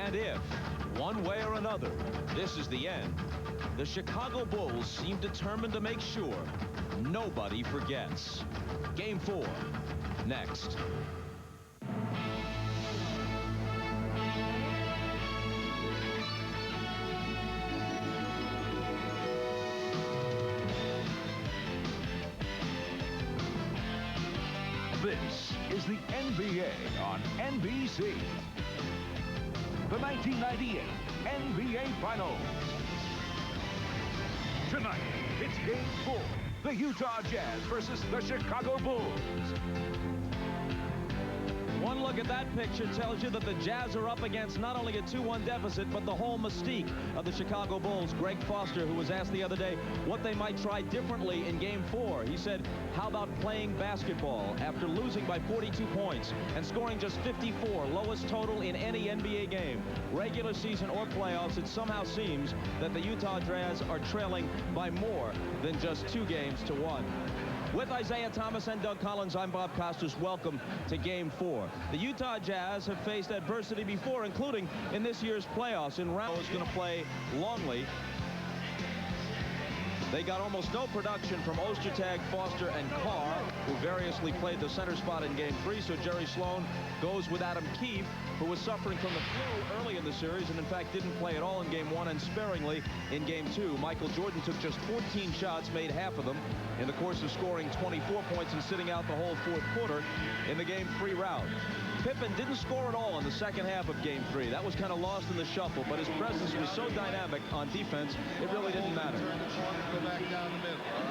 And if, one way or another, this is the end, the Chicago Bulls seem determined to make sure nobody forgets. Game 4, next. This is the NBA on NBC. The 1998 NBA Finals. Tonight, it's Game 4. The Utah Jazz versus the Chicago Bulls. One look at that picture tells you that the Jazz are up against not only a 2-1 deficit, but the whole mystique of the Chicago Bulls. Greg Foster, who was asked the other day what they might try differently in Game 4. He said, how about playing basketball after losing by 42 points and scoring just 54, lowest total in any NBA game, regular season or playoffs? It somehow seems that the Utah Jazz are trailing by more than just 2-1. With Isaiah Thomas and Doug Collins, I'm Bob Costas. Welcome to Game 4. The Utah Jazz have faced adversity before, including in this year's playoffs. In round is going to play Longley. They got almost no production from Ostertag, Foster, and Carr, who variously played the center spot in Game 3. So Jerry Sloan goes with Adam Keefe, who was suffering from the flu early in the series and in fact didn't play at all in Game 1 and sparingly in Game 2. Michael Jordan took just 14 shots, made half of them in the course of scoring 24 points and sitting out the whole fourth quarter in the Game 3 round. Pippen didn't score at all in the second half of Game 3. That was kind of lost in the shuffle, but his presence was so dynamic on defense, it really didn't matter.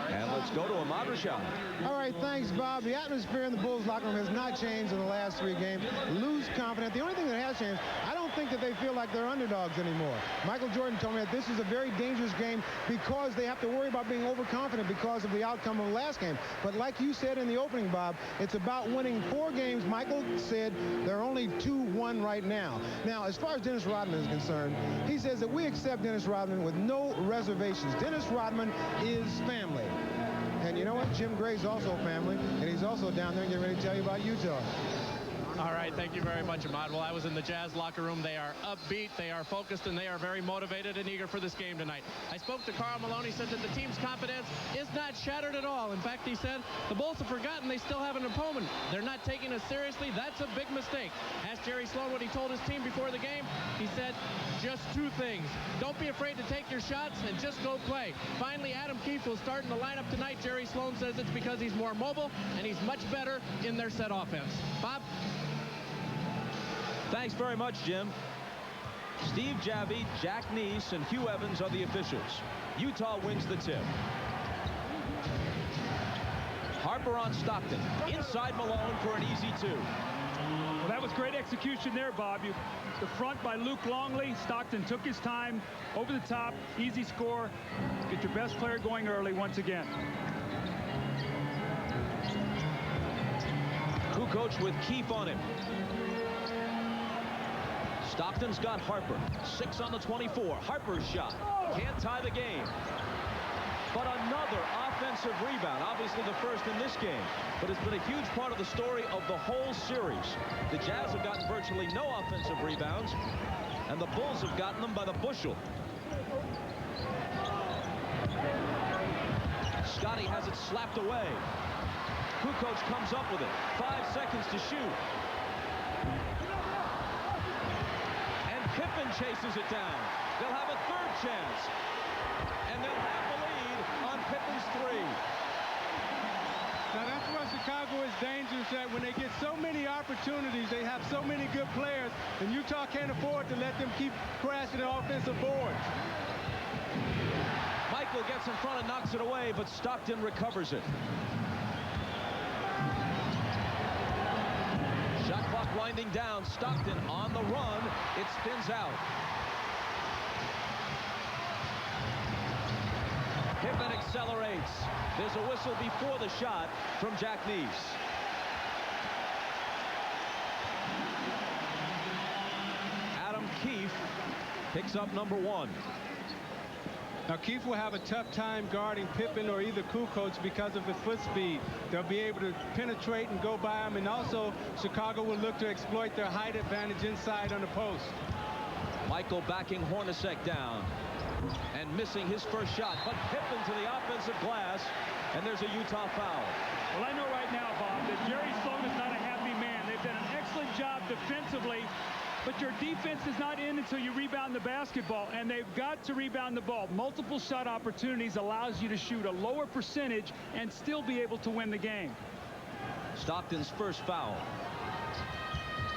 And let's go to Ahmad Rashad. All right, thanks, Bob. The atmosphere in the Bulls locker room has not changed in the last 3 games. Lose confidence. The only thing that has changed, I don't think that they feel like they're underdogs anymore. Michael Jordan told me that this is a very dangerous game because they have to worry about being overconfident because of the outcome of the last game. But like you said in the opening, Bob, it's about winning 4 games. Michael said they're only 2-1 right now. Now, as far as Dennis Rodman is concerned, he says that we accept Dennis Rodman with no reservations. Dennis Rodman is family. And you know what? Jim Gray's also family, and he's also down there getting ready to tell you about Utah. All right, thank you very much, Ahmad. Well, I was in the Jazz locker room. They are upbeat, they are focused, and they are very motivated and eager for this game tonight. I spoke to Karl Malone. He said that the team's confidence is not shattered at all. In fact, he said the Bulls have forgotten they still have an opponent. They're not taking us seriously. That's a big mistake. Asked Jerry Sloan what he told his team before the game. He said just 2 things. Don't be afraid to take your shots and just go play. Finally, Adam Keefe will start in the lineup tonight. Jerry Sloan says it's because he's more mobile and he's much better in their set offense. Bob? Thanks very much, Jim. Steve Javie, Jack Neese, and Hugh Evans are the officials. Utah wins the tip. Harper on Stockton. Inside Malone for an easy 2. Well, that was great execution there, Bob. The front by Luke Longley. Stockton took his time, over the top, easy score. Get your best player going early once again. Kukoc with Keefe on him. Stockton's got Harper. 6 on the 24. Harper's shot. Can't tie the game. But another offensive rebound. Obviously the first in this game. But it's been a huge part of the story of the whole series. The Jazz have gotten virtually no offensive rebounds. And the Bulls have gotten them by the bushel. Scotty has it slapped away. Kukoc comes up with it. 5 seconds to shoot. Pippen chases it down. They'll have a third chance. And they'll have the lead on Pippen's three. Now that's why Chicago is dangerous, that when they get so many opportunities, they have so many good players, and Utah can't afford to let them keep crashing the offensive boards. Michael gets in front and knocks it away, but Stockton recovers it. Shot clock winding down. Stockton on the run. It spins out. Pippen accelerates. There's a whistle before the shot from Jack Neese. Adam Keefe picks up number 1. Now Keefe will have a tough time guarding Pippen or either Kukoc because of the foot speed. They'll be able to penetrate and go by him, and also Chicago will look to exploit their height advantage inside on the post. Michael backing Hornacek down and missing his first shot, but Pippen to the offensive glass, and there's a Utah foul. Well, I know right now, Bob, that Jerry Sloan is not a happy man. They've done an excellent job defensively, but your defense is not in until you rebound the basketball, and they've got to rebound the ball. Multiple shot opportunities allows you to shoot a lower percentage and still be able to win the game. Stockton's first foul.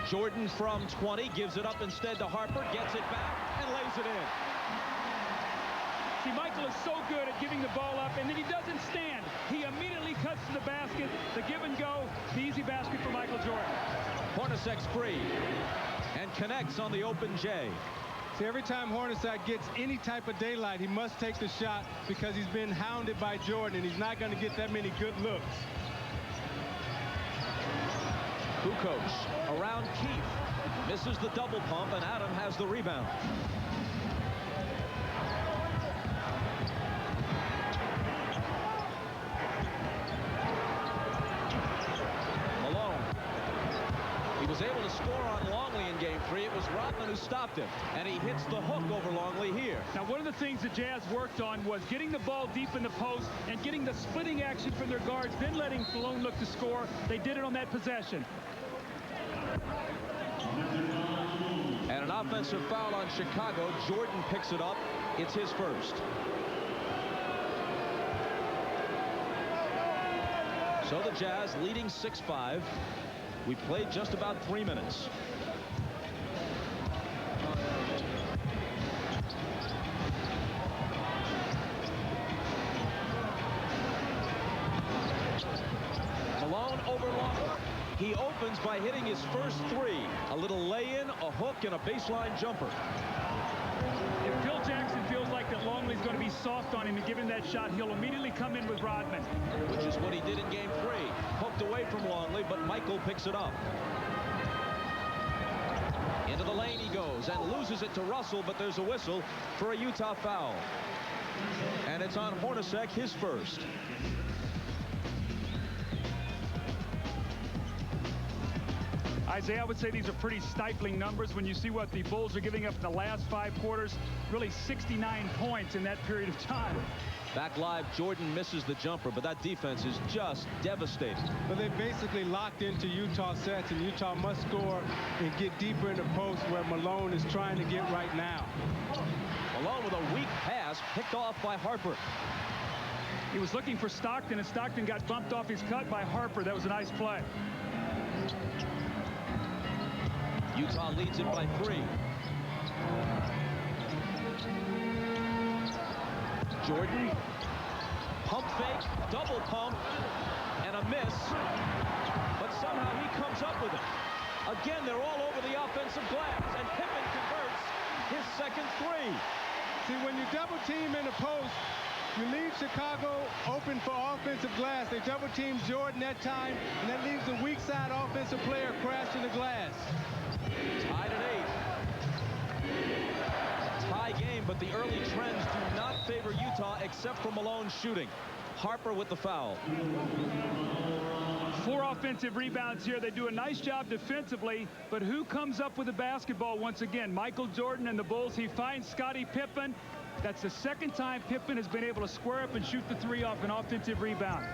Jordan from 20 gives it up instead to Harper, gets it back and lays it in. See, Michael is so good at giving the ball up, and then he doesn't stand. He immediately cuts to the basket, the give and go, the easy basket for Michael Jordan. Hornacek's free and connects on the open J. See, every time Hornacek gets any type of daylight, he must take the shot because he's been hounded by Jordan, and he's not going to get that many good looks. Kukoc around Keefe. Misses the double pump, and Adam has the rebound. Was able to score on Longley in game 3. It was Rodman who stopped him, and he hits the hook over Longley here. Now, one of the things the Jazz worked on was getting the ball deep in the post and getting the splitting action from their guards, then letting Malone look to score. They did it on that possession. And an offensive foul on Chicago. Jordan picks it up. It's his first. So the Jazz leading 6-5. We played just about 3 minutes. Malone over Longley. He opens by hitting his first 3. A little lay-in, a hook, and a baseline jumper. If Phil Jackson feels like that Longley's going to be soft on him and give him that shot, he'll immediately come in with Rodman. Which is what he did in game 3. Hooked away from Longley, but Michael picks it up. Into the lane he goes and loses it to Russell, but there's a whistle for a Utah foul. And it's on Hornacek, his first. Isaiah, I would say these are pretty stifling numbers when you see what the Bulls are giving up in the last 5 quarters. Really 69 points in that period of time. Back live, Jordan misses the jumper, but that defense is just devastating. But they basically locked into Utah sets, and Utah must score and get deeper in the post where Malone is trying to get right now. Malone with a weak pass picked off by Harper. He was looking for Stockton, and Stockton got bumped off his cut by Harper. That was a nice play. Utah leads it by 3. Jordan, pump fake, double pump, and a miss. But somehow he comes up with it. Again, they're all over the offensive glass, and Pippen converts his second 3. See, when you double team in the post, you leave Chicago open for offensive glass. They double team Jordan that time, and that leaves the weak side offensive player crashing the glass. Tied at 8. Tie game, but the early trends do not favor Utah except for Malone's shooting. Harper with the foul. 4 offensive rebounds here. They do a nice job defensively, but who comes up with the basketball once again? Michael Jordan and the Bulls. He finds Scottie Pippen. That's the second time Pippen has been able to square up and shoot the 3 off an offensive rebound.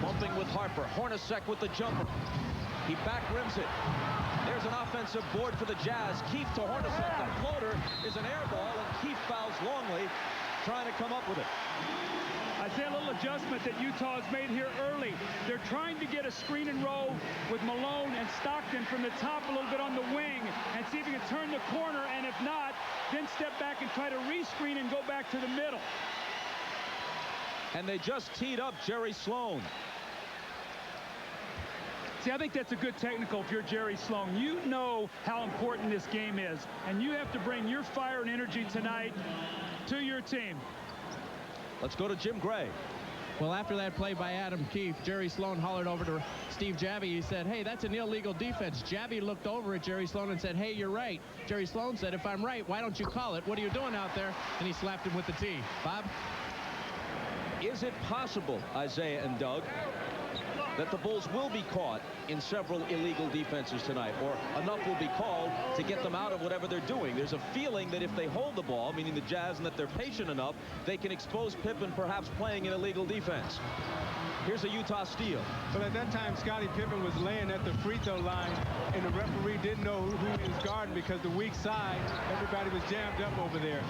Bumping with Harper. Hornacek with the jumper. He back rims it. There's an offensive board for the Jazz. Keefe to Hornacek. The floater is an air ball, and Keefe fouls Longley, trying to come up with it. I say a little adjustment that Utah has made here early. They're trying to get a screen and roll with Malone and Stockton from the top a little bit on the wing and see if he can turn the corner, and if not, then step back and try to rescreen and go back to the middle. And they just teed up Jerry Sloan. See, I think that's a good technical if you're Jerry Sloan. You know how important this game is, and you have to bring your fire and energy tonight to your team. Let's go to Jim Gray. Well, after that play by Adam Keefe, Jerry Sloan hollered over to Steve Javie. He said, hey, that's an illegal defense. Javie looked over at Jerry Sloan and said, hey, you're right. Jerry Sloan said, if I'm right, why don't you call it? What are you doing out there? And he slapped him with the tee. Bob? Is it possible, Isaiah and Doug, that the Bulls will be caught in several illegal defenses tonight, or enough will be called to get them out of whatever they're doing? There's a feeling that if they hold the ball, meaning the Jazz, and that they're patient enough, they can expose Pippen perhaps playing an illegal defense. Here's a Utah steal. Well, at that time, Scottie Pippen was laying at the free throw line, and the referee didn't know who he was guarding because the weak side, everybody was jammed up over there.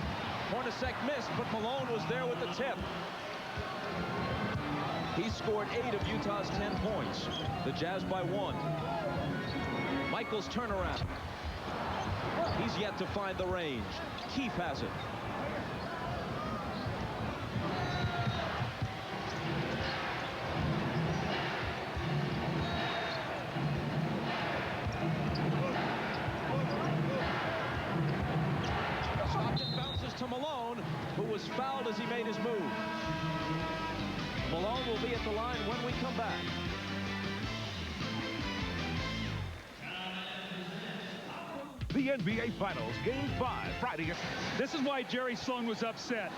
Hornacek missed, but Malone was there with the tip. He scored 8 of Utah's 10 points. The Jazz by 1. Michael's turnaround. He's yet to find the range. Keefe has it. Stockton bounces to Malone, who was fouled as he made his move. Malone will be at the line when we come back. The NBA Finals, Game 5, Friday. This is why Jerry Sloan was upset.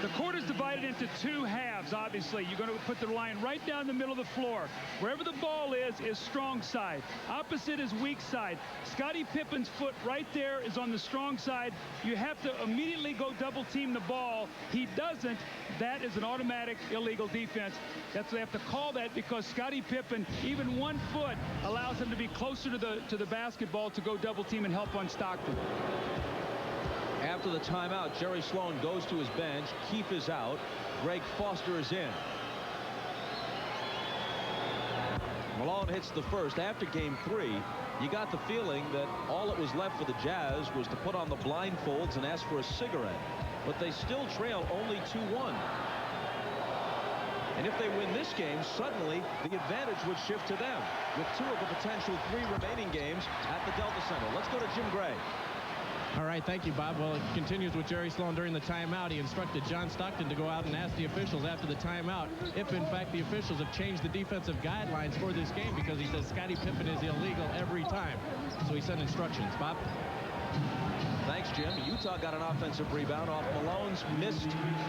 The court is divided into 2 halves, obviously. You're going to put the line right down the middle of the floor. Wherever the ball is strong side. Opposite is weak side. Scottie Pippen's foot right there is on the strong side. You have to immediately go double team the ball. He doesn't. That is an automatic illegal defense. That's they have to call that because Scottie Pippen, even 1 foot, allows him to be closer to the basketball to go double team and help on Stockton. After the timeout, Jerry Sloan goes to his bench. Keefe is out. Greg Foster is in. Malone hits the first. After game 3, you got the feeling that all that was left for the Jazz was to put on the blindfolds and ask for a cigarette. But they still trail only 2-1. And if they win this game, suddenly the advantage would shift to them with 2 of the potential 3 remaining games at the Delta Center. Let's go to Jim Gray. All right, thank you, Bob. Well, it continues with Jerry Sloan during the timeout. He instructed John Stockton to go out and ask the officials after the timeout if, in fact, the officials have changed the defensive guidelines for this game, because he says Scottie Pippen is illegal every time. So he sent instructions. Bob? Thanks, Jim. Utah got an offensive rebound off Malone's missed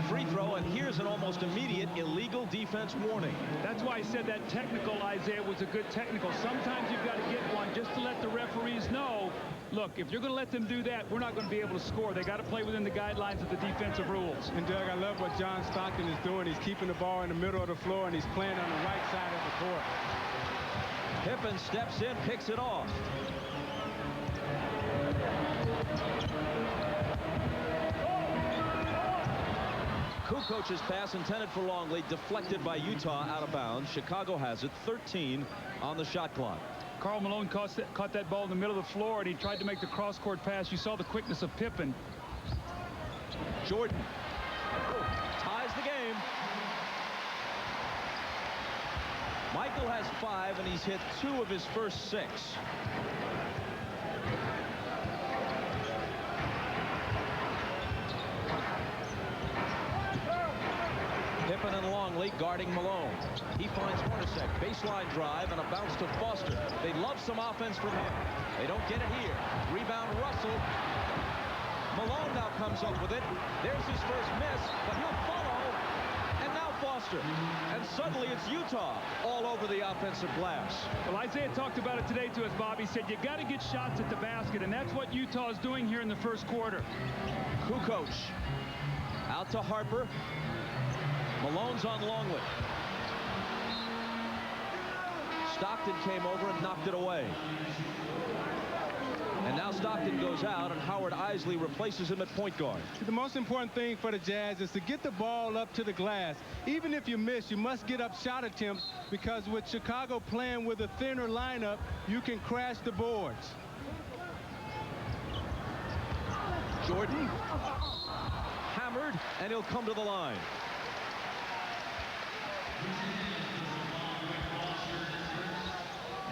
free throw, and here's an almost immediate illegal defense warning. That's why I said that technical, Isaiah, was a good technical. Sometimes you've got to get one just to let the referees know, look, if you're going to let them do that, we're not going to be able to score. They got to play within the guidelines of the defensive rules. And Doug, I love what John Stockton is doing. He's keeping the ball in the middle of the floor, and he's playing on the right side of the court. Pippen steps in, picks it off. Kukoc's pass intended for Longley, deflected by Utah, out of bounds. Chicago has it, 13 on the shot clock. Karl Malone caught that ball in the middle of the floor, and he tried to make the cross-court pass. You saw the quickness of Pippen. Jordan ties the game. Michael has 5, and he's hit 2 of his first 6. Pippen and Longley guarding Malone. He finds Hornacek. Baseline drive and a bounce to Foster. They love some offense from him. They don't get it here. Rebound Russell. Malone now comes up with it. There's his first miss, but he'll follow. And now Foster. And suddenly it's Utah all over the offensive glass. Well, Isaiah talked about it today to us, Bob. He said you got to get shots at the basket, and that's what Utah is doing here in the first quarter. Kukoc out to Harper. Malone's on Longley. Stockton came over and knocked it away. And now Stockton goes out, and Howard Isley replaces him at point guard. The most important thing for the Jazz is to get the ball up to the glass. Even if you miss, you must get up shot attempts, because with Chicago playing with a thinner lineup, you can crash the boards. Jordan hammered, and he'll come to the line.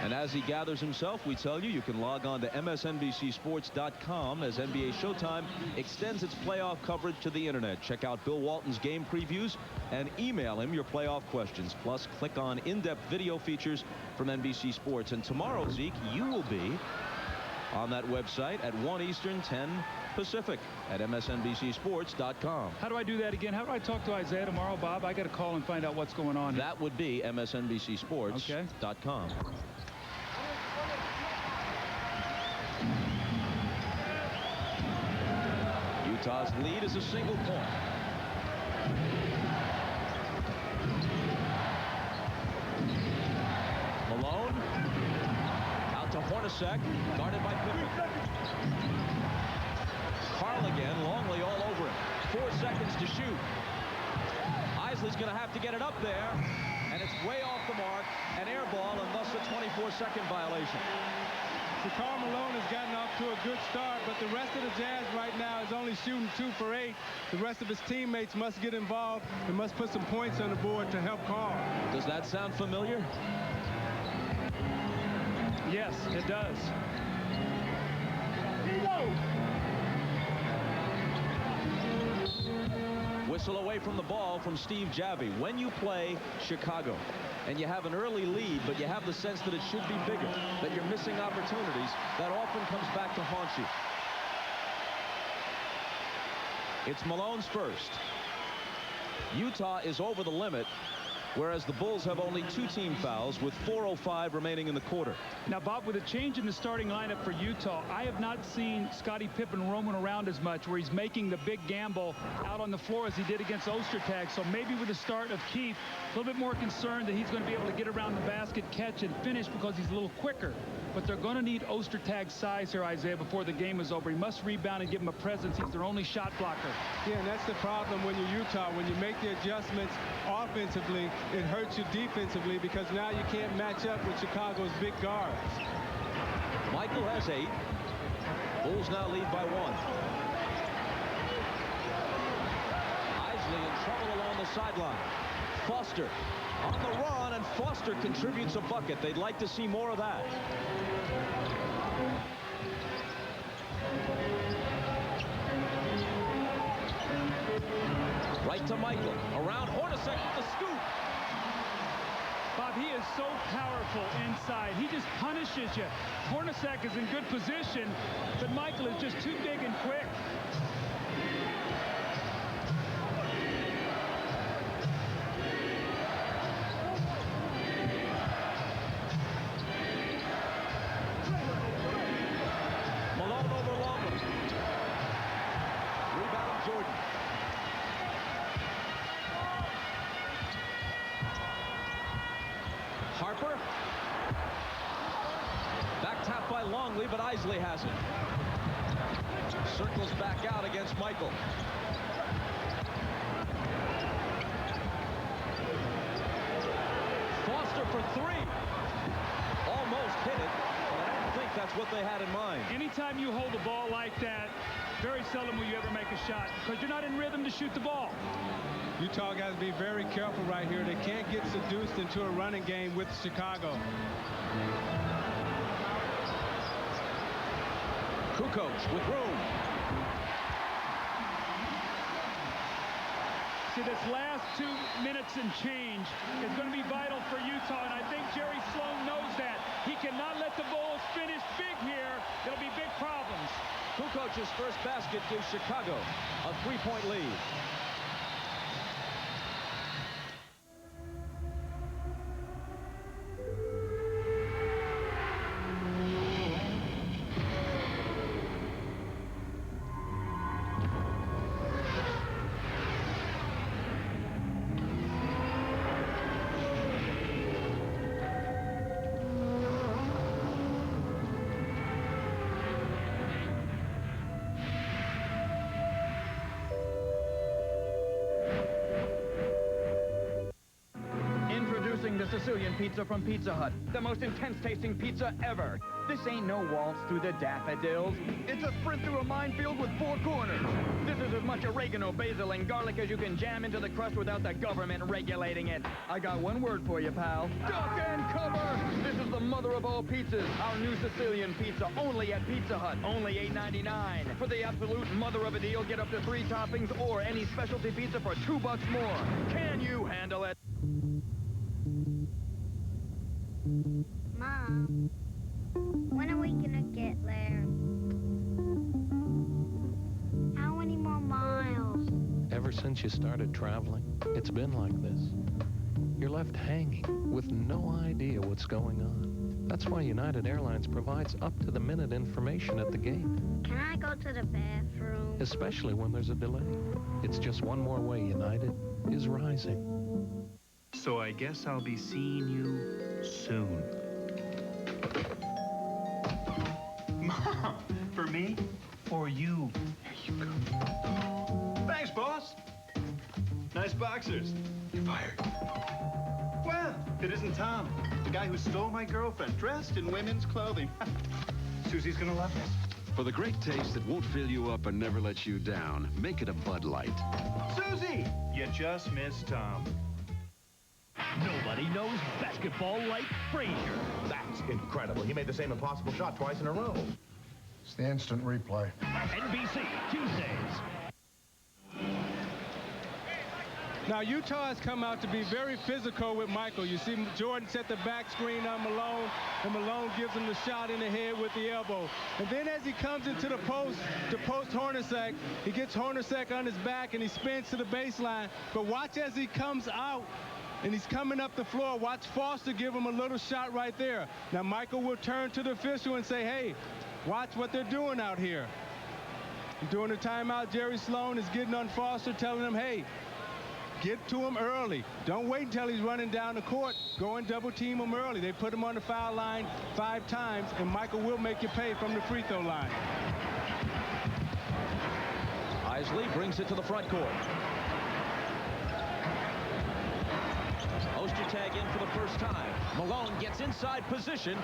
And as he gathers himself, we tell you can log on to MSNBCSports.com as NBA Showtime extends its playoff coverage to the internet. Check out Bill Walton's game previews and email him your playoff questions. Plus, click on in-depth video features from NBC Sports. And tomorrow, Zeke, you will be on that website at 1 Eastern, 10 Pacific at MSNBCSports.com. How do I do that again? How do I talk to Isaiah tomorrow, Bob? I got to call and find out what's going on. That would be MSNBCSports.com. Okay. Utah's lead is a single point. Malone out to Hornacek, guarded by Pippen. Carl again, Longley all over him. 4 seconds to shoot. Isley's going to have to get it up there, and it's way off the mark, an air ball, and thus a 24-second violation. So Karl Malone has gotten off to a good start, but the rest of the Jazz right now is only shooting 2 for 8. The rest of his teammates must get involved and must put some points on the board to help Karl. Does that sound familiar? Yes, it does. Whistle away from the ball from Steve Javie. When you play Chicago and you have an early lead, but you have the sense that it should be bigger, that you're missing opportunities, that often comes back to haunt you. It's Malone's first. Utah is over the limit, whereas the Bulls have only 2 team fouls with 4:05 remaining in the quarter. Now, Bob, with a change in the starting lineup for Utah, I have not seen Scottie Pippen roaming around as much, where he's making the big gamble out on the floor as he did against Ostertag. So maybe with the start of Keith, a little bit more concerned that he's going to be able to get around the basket, catch, and finish because he's a little quicker. But they're going to need Ostertag's size here, Isaiah, before the game is over. He must rebound and give him a presence. He's their only shot blocker. Yeah, and that's the problem when you're Utah. When you make the adjustments offensively, it hurts you defensively, because now you can't match up with Chicago's big guards. Michael has 8. Bulls now lead by 1. Isley in trouble along the sideline. Foster on the run, and Foster contributes a bucket. They'd like to see more of that. Right to Michael. Around Hornacek with the scoop. Bob, he is so powerful inside. He just punishes you. Hornacek is in good position, but Michael is just too big and quick. Malone over Longley. Rebound Jordan. Harper. Back tap by Longley, but Isley has it. Circles back out against Michael. Foster for 3. Almost hit it, but I don't think that's what they had in mind. Anytime you hold the ball like that, very seldom will you ever make a shot, because you're not in rhythm to shoot the ball. Utah got to be very careful right here. They can't get seduced into a running game with Chicago. Kukoc with room. See, this last 2 minutes and change is going to be vital for Utah, and I think Jerry Sloan knows that. He cannot let the Bulls finish big here. There'll be big problems. Kukoc's first basket gives Chicago a 3-point lead. Sicilian pizza from Pizza Hut. The most intense-tasting pizza ever. This ain't no waltz through the daffodils. It's a sprint through a minefield with 4 corners. This is as much oregano, basil, and garlic as you can jam into the crust without the government regulating it. I got one word for you, pal. Duck and cover! This is the mother of all pizzas. Our new Sicilian pizza, only at Pizza Hut. Only $8.99. For the absolute mother of a deal, get up to 3 toppings or any specialty pizza for $2 more. Can you handle it? Mom, when are we gonna get there? How many more miles? Ever since you started traveling, it's been like this. You're left hanging with no idea what's going on. That's why United Airlines provides up-to-the-minute information at the gate. Can I go to the bathroom? Especially when there's a delay. It's just one more way United is rising. So I guess I'll be seeing you soon. Mom, for me or you? Here you go. Thanks, boss. Nice boxers. You're fired. Well, it isn't Tom, the guy who stole my girlfriend, dressed in women's clothing. Susie's gonna love this. For the great taste that won't fill you up and never let you down, make it a Bud Light. Susie! You just missed Tom. Nobody knows basketball like Frazier. That's incredible. He made the same impossible shot twice in a row. It's the instant replay. NBC, Tuesdays. Now, Utah has come out to be very physical with Michael. You see Jordan set the back screen on Malone, and Malone gives him the shot in the head with the elbow. And then as he comes into the post, to post Hornacek, he gets Hornacek on his back, and he spins to the baseline. But watch as he comes out, and he's coming up the floor. Watch Foster give him a little shot right there. Now, Michael will turn to the official and say, hey, watch what they're doing out here. During the timeout, Jerry Sloan is getting on Foster, telling him, hey, get to him early. Don't wait until he's running down the court. Go and double team him early. They put him on the foul line 5 times, and Michael will make you pay from the free throw line. Isley brings it to the front court. Ostertag in for the first time. Malone gets inside position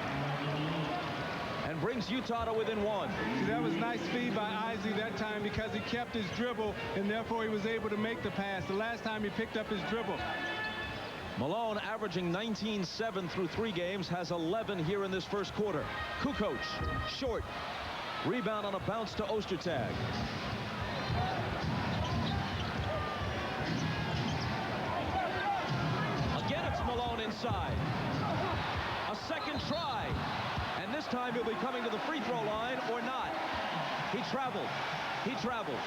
and brings Utah to within 1. See, that was nice speed by Isley that time because he kept his dribble, and therefore he was able to make the pass. The last time he picked up his dribble. Malone averaging 19-7 through 3 games, has 11 here in this first quarter. Kukoc, short. Rebound on a bounce to Ostertag. Again, it's Malone inside. A second try. And this time he'll be coming to the free throw line or not. He traveled. He traveled.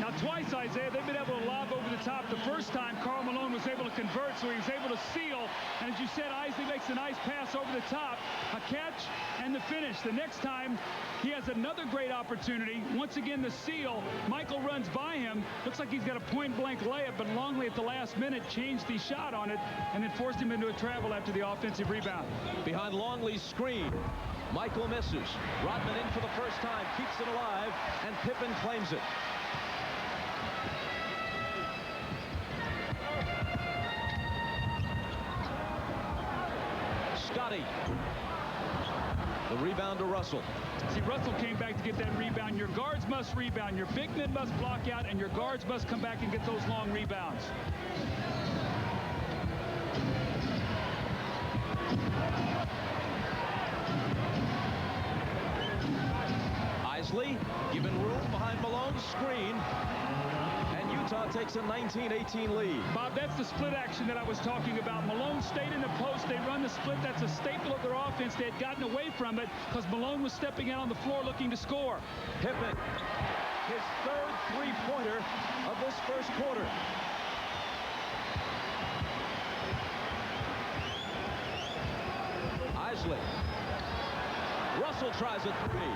Now, twice, Isaiah, they've been able to lob over the top. The first time, Karl Malone was able to convert, so he was able to seal. And as you said, Isley makes a nice pass over the top. A catch and the finish. The next time, he has another great opportunity. Once again, the seal. Michael runs by him. Looks like he's got a point-blank layup, but Longley at the last minute changed the shot on it and then forced him into a travel after the offensive rebound. Behind Longley's screen, Michael misses. Rodman in for the first time, keeps it alive, and Pippen claims it. Scotty. The rebound to Russell. See, Russell came back to get that rebound. Your guards must rebound. Your big men must block out, and your guards must come back and get those long rebounds. Isley given room behind Malone's screen. And Utah takes a 19-18 lead. Bob, that's the split action that I was talking about. Malone stayed in the post. They run the split. That's a staple of their offense. They had gotten away from it because Malone was stepping out on the floor looking to score. Pippen, his third three-pointer of this first quarter. Isley. Russell tries a three.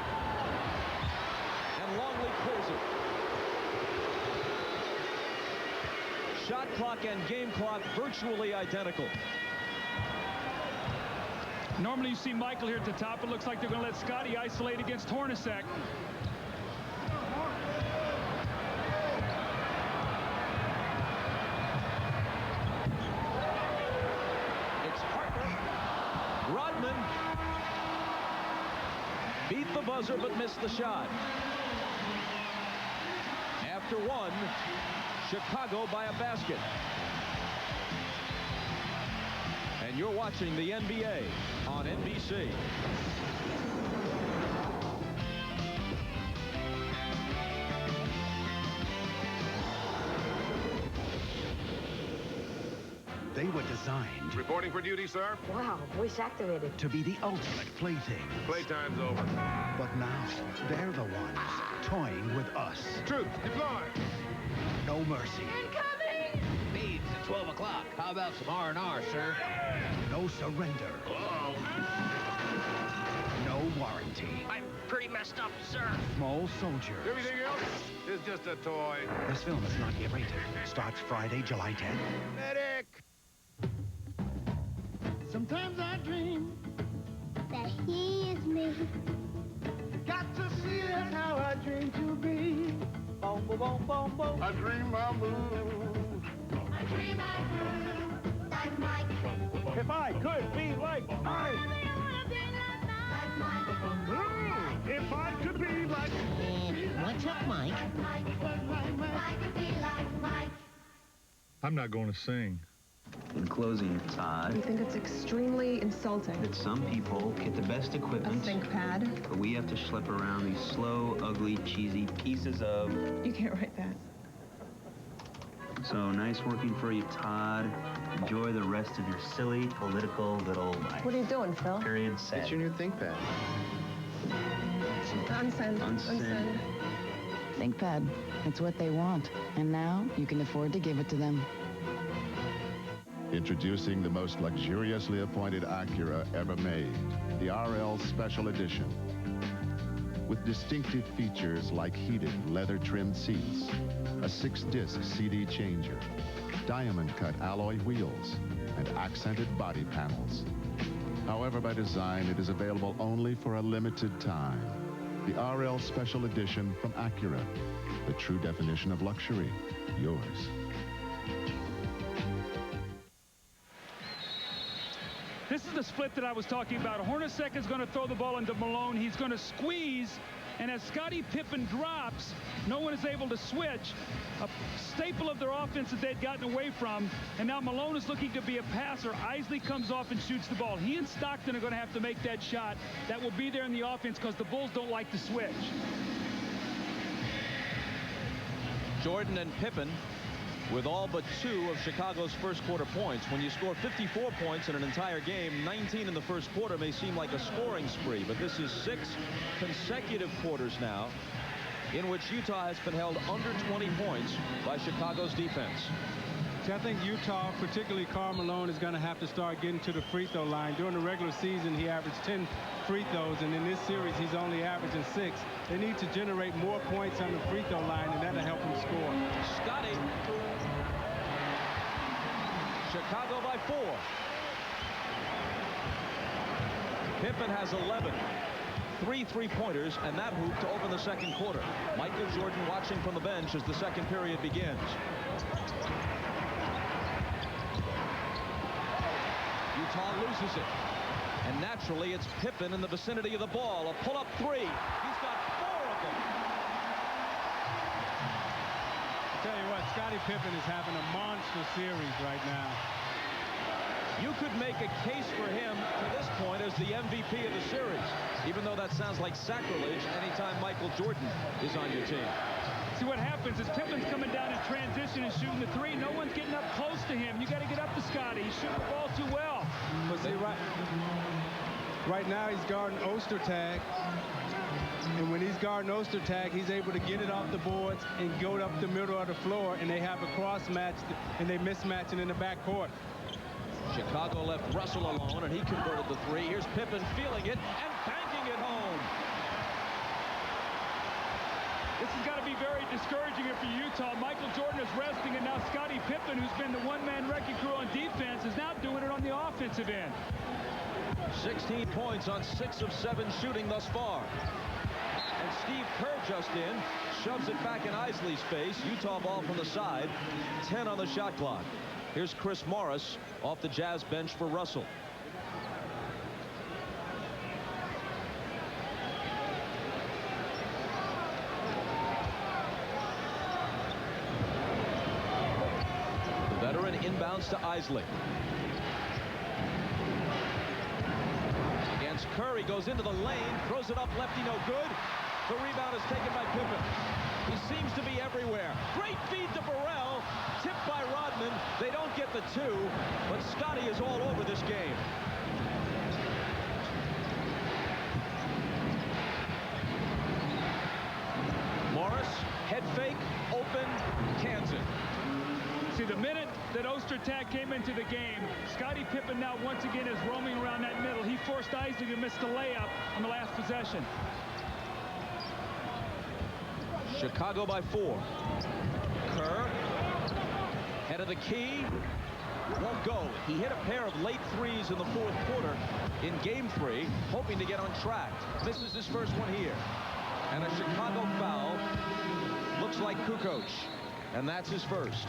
And Longley clears it. Shot clock and game clock virtually identical. Normally you see Michael here at the top. It looks like they're going to let Scotty isolate against Hornacek. buzzer but missed the shot. After one, Chicago by a basket. And you're watching the NBA on NBC. They were designed Reporting for duty, sir. Wow, voice activated. to be the ultimate plaything. Playtime's over. But now, they're the ones toying with us. Troops, deploy. No mercy. Incoming! Beads at 12 o'clock. How about some R&R, sir? No surrender. No warranty. I'm pretty messed up, sir. Small soldiers. Everything else is just a toy. This film is not yet rated. Starts Friday, July 10th. Medic! Sometimes I dream That he is me. got to see it how I dream to be. Boom, boom, boom, boom, boom. I dream I move. I dream like Mike. If I could be like Mike. If I could be like... What's up, Mike? I'm not going to sing. In closing, Todd, We think it's extremely insulting. that some people get the best A equipment, think pad. but we have to schlep around these slow, ugly, cheesy pieces of... You can't write that. So nice working for you, Todd. Enjoy the rest of your silly political little life. What are you doing, Phil? Period set. It's your new ThinkPad. Unsend. Unsend. ThinkPad. It's what they want. And now you can afford to give it to them. Introducing the most luxuriously appointed Acura ever made, the RL Special Edition. With distinctive features like heated, leather-trimmed seats, a 6-disc CD changer, diamond-cut alloy wheels, and accented body panels. However, by design, it is available only for a limited time. The RL Special Edition from Acura, the true definition of luxury, yours. This is the split that I was talking about. Hornacek is going to throw the ball into Malone. He's going to squeeze, and as Scottie Pippen drops, no one is able to switch. A staple of their offense that they'd gotten away from, and now Malone is looking to be a passer. Isley comes off and shoots the ball. He and Stockton are going to have to make that shot. That will be there in the offense because the Bulls don't like to switch. Jordan and Pippen with all but 2 of Chicago's first quarter points. When you score 54 points in an entire game, 19 in the first quarter may seem like a scoring spree, but this is 6 consecutive quarters now in which Utah has been held under 20 points by Chicago's defense. See, I think Utah, particularly Karl Malone, is going to have to start getting to the free throw line. During the regular season, he averaged 10 free throws, and in this series, he's only averaging 6. They need to generate more points on the free throw line, and that'll help him score. Scottie. Chicago by 4. Pippen has 11. 3 3-pointers, and that hoop to open the second quarter. Michael Jordan watching from the bench as the second period begins. Utah loses it. And naturally, it's Pippen in the vicinity of the ball. A pull-up 3. He's got 4 of them. I'll tell you what, Scottie Pippen is having a monster series right now. You could make a case for him to this point as the MVP of the series, even though that sounds like sacrilege anytime Michael Jordan is on your team. See, what happens is Pippen's coming down in transition and shooting the 3. No one's getting up close to him. You got to get up to Scottie. He's shooting the ball too well. But see, right now he's guarding Ostertag. And when he's guarding Ostertag, he's able to get it off the boards and go up the middle of the floor, and they have a cross match, and they mismatching in the backcourt. Chicago left Russell alone, and he converted the 3. Here's Pippen feeling it and banking it home. This has got to be very discouraging here for Utah. Michael Jordan is resting, and now Scottie Pippen, who's been the one-man wrecking crew on defense, is now doing it on the offensive end. 16 points on 6 of 7 shooting thus far. And Steve Kerr just in, shoves it back in Isley's face. Utah ball from the side, 10 on the shot clock. Here's Chris Morris off the Jazz bench for Russell. Inbounds to Isley. Against Curry, goes into the lane, throws it up lefty, no good. The rebound is taken by Pippen. He seems to be everywhere. Great feed to Burrell, tipped by Rodman. They don't get the two, but Scotty is all over this game. Morris, head fake, open, cans it. See, the minute that Ostertag came into the game, Scottie Pippen now once again is roaming around that middle. He forced Isley to miss the layup on the last possession. Chicago by 4. Kerr, head of the key, won't go. He hit a pair of late threes in the fourth quarter in game 3, hoping to get on track. Misses his first one here. And a Chicago foul. Looks like Kukoc. And that's his first.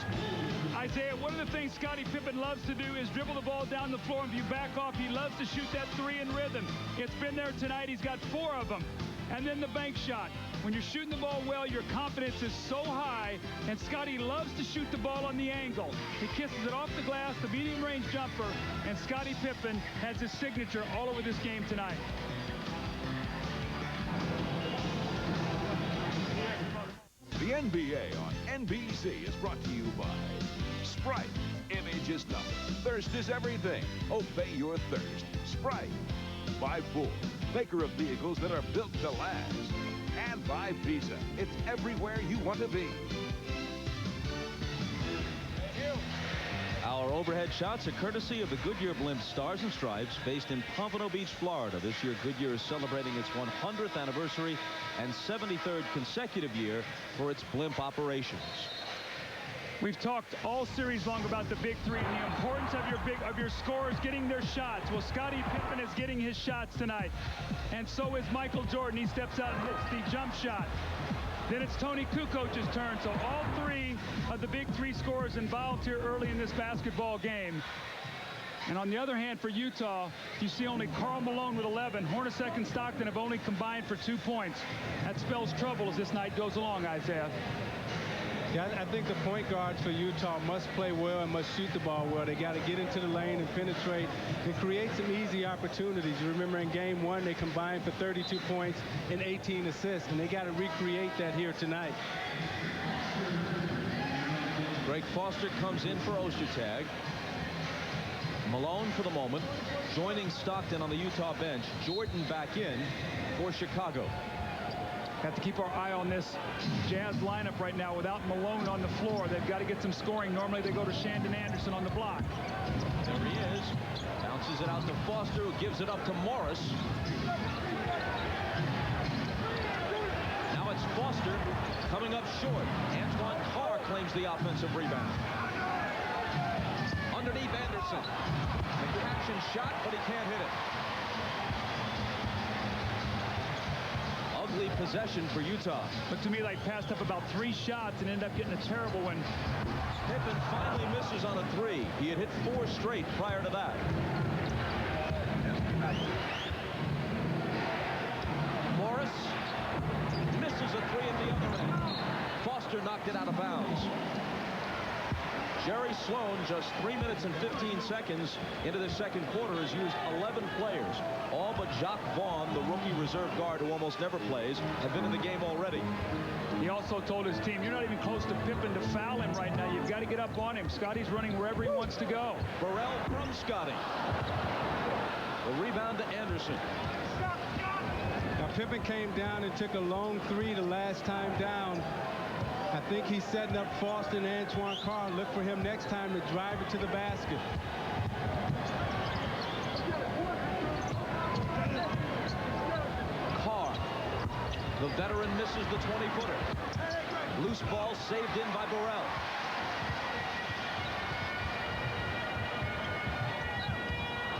Isaiah, one of the things Scottie Pippen loves to do is dribble the ball down the floor. And if you back off, he loves to shoot that 3 in rhythm. It's been there tonight. He's got 4 of them. And then the bank shot. When you're shooting the ball well, your confidence is so high, and Scotty loves to shoot the ball on the angle. He kisses it off the glass, the medium-range jumper, and Scottie Pippen has his signature all over this game tonight. The NBA on NBC is brought to you by Sprite. Image is nothing. Thirst is everything. Obey your thirst. Sprite. By Ford, maker of vehicles that are built to last. And by Visa. It's everywhere you want to be. Our overhead shots are courtesy of the Goodyear Blimp Stars and Stripes, based in Pompano Beach, Florida. This year, Goodyear is celebrating its 100th anniversary and 73rd consecutive year for its blimp operations. We've talked all series long about the big three and the importance of your scorers getting their shots. Well, Scottie Pippen is getting his shots tonight, and so is Michael Jordan. He steps out and hits the jump shot. Then it's Tony Kukoc's turn. So all 3 of the big 3 scorers involved here early in this basketball game. And on the other hand, for Utah, you see only Karl Malone with 11. Hornacek and Stockton have only combined for 2 points. That spells trouble as this night goes along, Isaiah. Yeah, I think the point guards for Utah must play well and must shoot the ball well. They got to get into the lane and penetrate and create some easy opportunities. You remember in game 1, they combined for 32 points and 18 assists, and they got to recreate that here tonight. Greg Foster comes in for Ostertag. Malone for the moment, joining Stockton on the Utah bench. Jordan back in for Chicago. Have to keep our eye on this Jazz lineup right now without Malone on the floor. They've got to get some scoring. Normally they go to Shandon Anderson on the block. There he is. Bounces it out to Foster, who gives it up to Morris. Now it's Foster coming up short. Antoine Carr claims the offensive rebound. Underneath Anderson. The catch and shot, but he can't hit it. Ugly possession for Utah. Looked to me like passed up about 3 shots and ended up getting a terrible one. Pippen finally misses on a 3. He had hit 4 straight prior to that. Morris misses a 3 in the other end. Foster knocked it out of bounds. Jerry Sloan, just 3 minutes and 15 seconds into the second quarter, has used 11 players. All but Jacques Vaughn, the rookie reserve guard who almost never plays, have been in the game already. He also told his team, you're not even close to Pippen to foul him right now. You've got to get up on him. Scotty's running wherever he wants to go. Burrell from Scotty. The rebound to Anderson. Now Pippen came down and took a long 3 the last time down. I think he's setting up Foster and Antoine Carr. Look for him next time to drive it to the basket. Carr, the veteran, misses the 20-footer. Loose ball saved in by Burrell.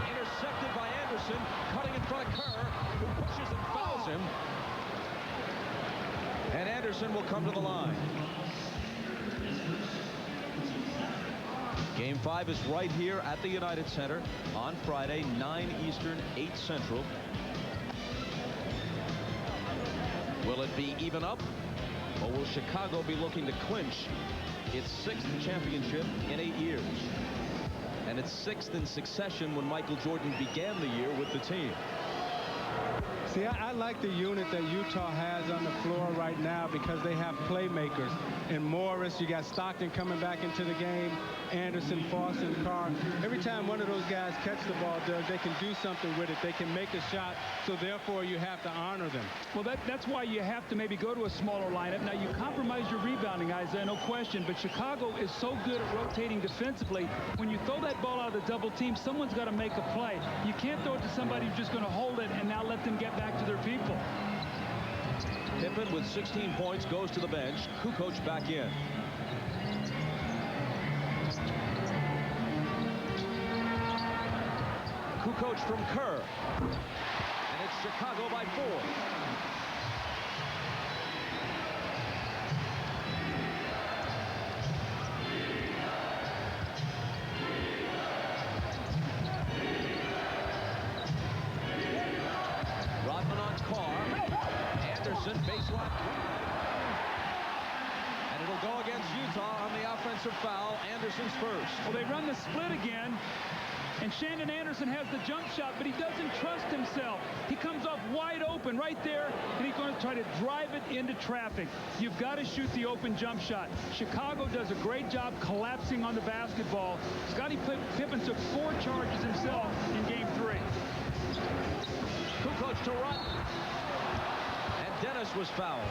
Intercepted by Anderson, cutting in front of Kerr, who pushes and fouls him. And Anderson will come to the line. Game 5 is right here at the United Center on Friday, 9 Eastern, 8 Central. Will it be even up, or will Chicago be looking to clinch its 6th championship in 8 years? and it's 6th in succession when Michael Jordan began the year with the team. See, I like the unit that Utah has on the floor right now because they have playmakers. In Morris, you got Stockton coming back into the game, Anderson, Foster, and Carr. Every time one of those guys catch the ball, Doug, they can do something with it. They can make a shot, so therefore you have to honor them. Well, that's why you have to maybe go to a smaller lineup. Now, you compromise your rebounding, Isaiah, no question, but Chicago is so good at rotating defensively. When you throw that ball out of the double team, someone's got to make a play. You can't throw it to somebody who's just going to hold it and now let them get back to their people. Pippen with 16 points goes to the bench. Kukoc back in. Kukoc from Kerr. And it's Chicago by 4. Rodman on Carr. Anderson baseline. And it'll go against Utah on the offensive foul. Anderson's first. Well, they run the split again. And Shandon Anderson has the jump shot, but he doesn't trust himself. He comes off wide open right there, and he's going to try to drive it into traffic. You've got to shoot the open jump shot. Chicago does a great job collapsing on the basketball. Scottie Pippen took 4 charges himself in Game 3. Kukoc to run. And Dennis was fouled.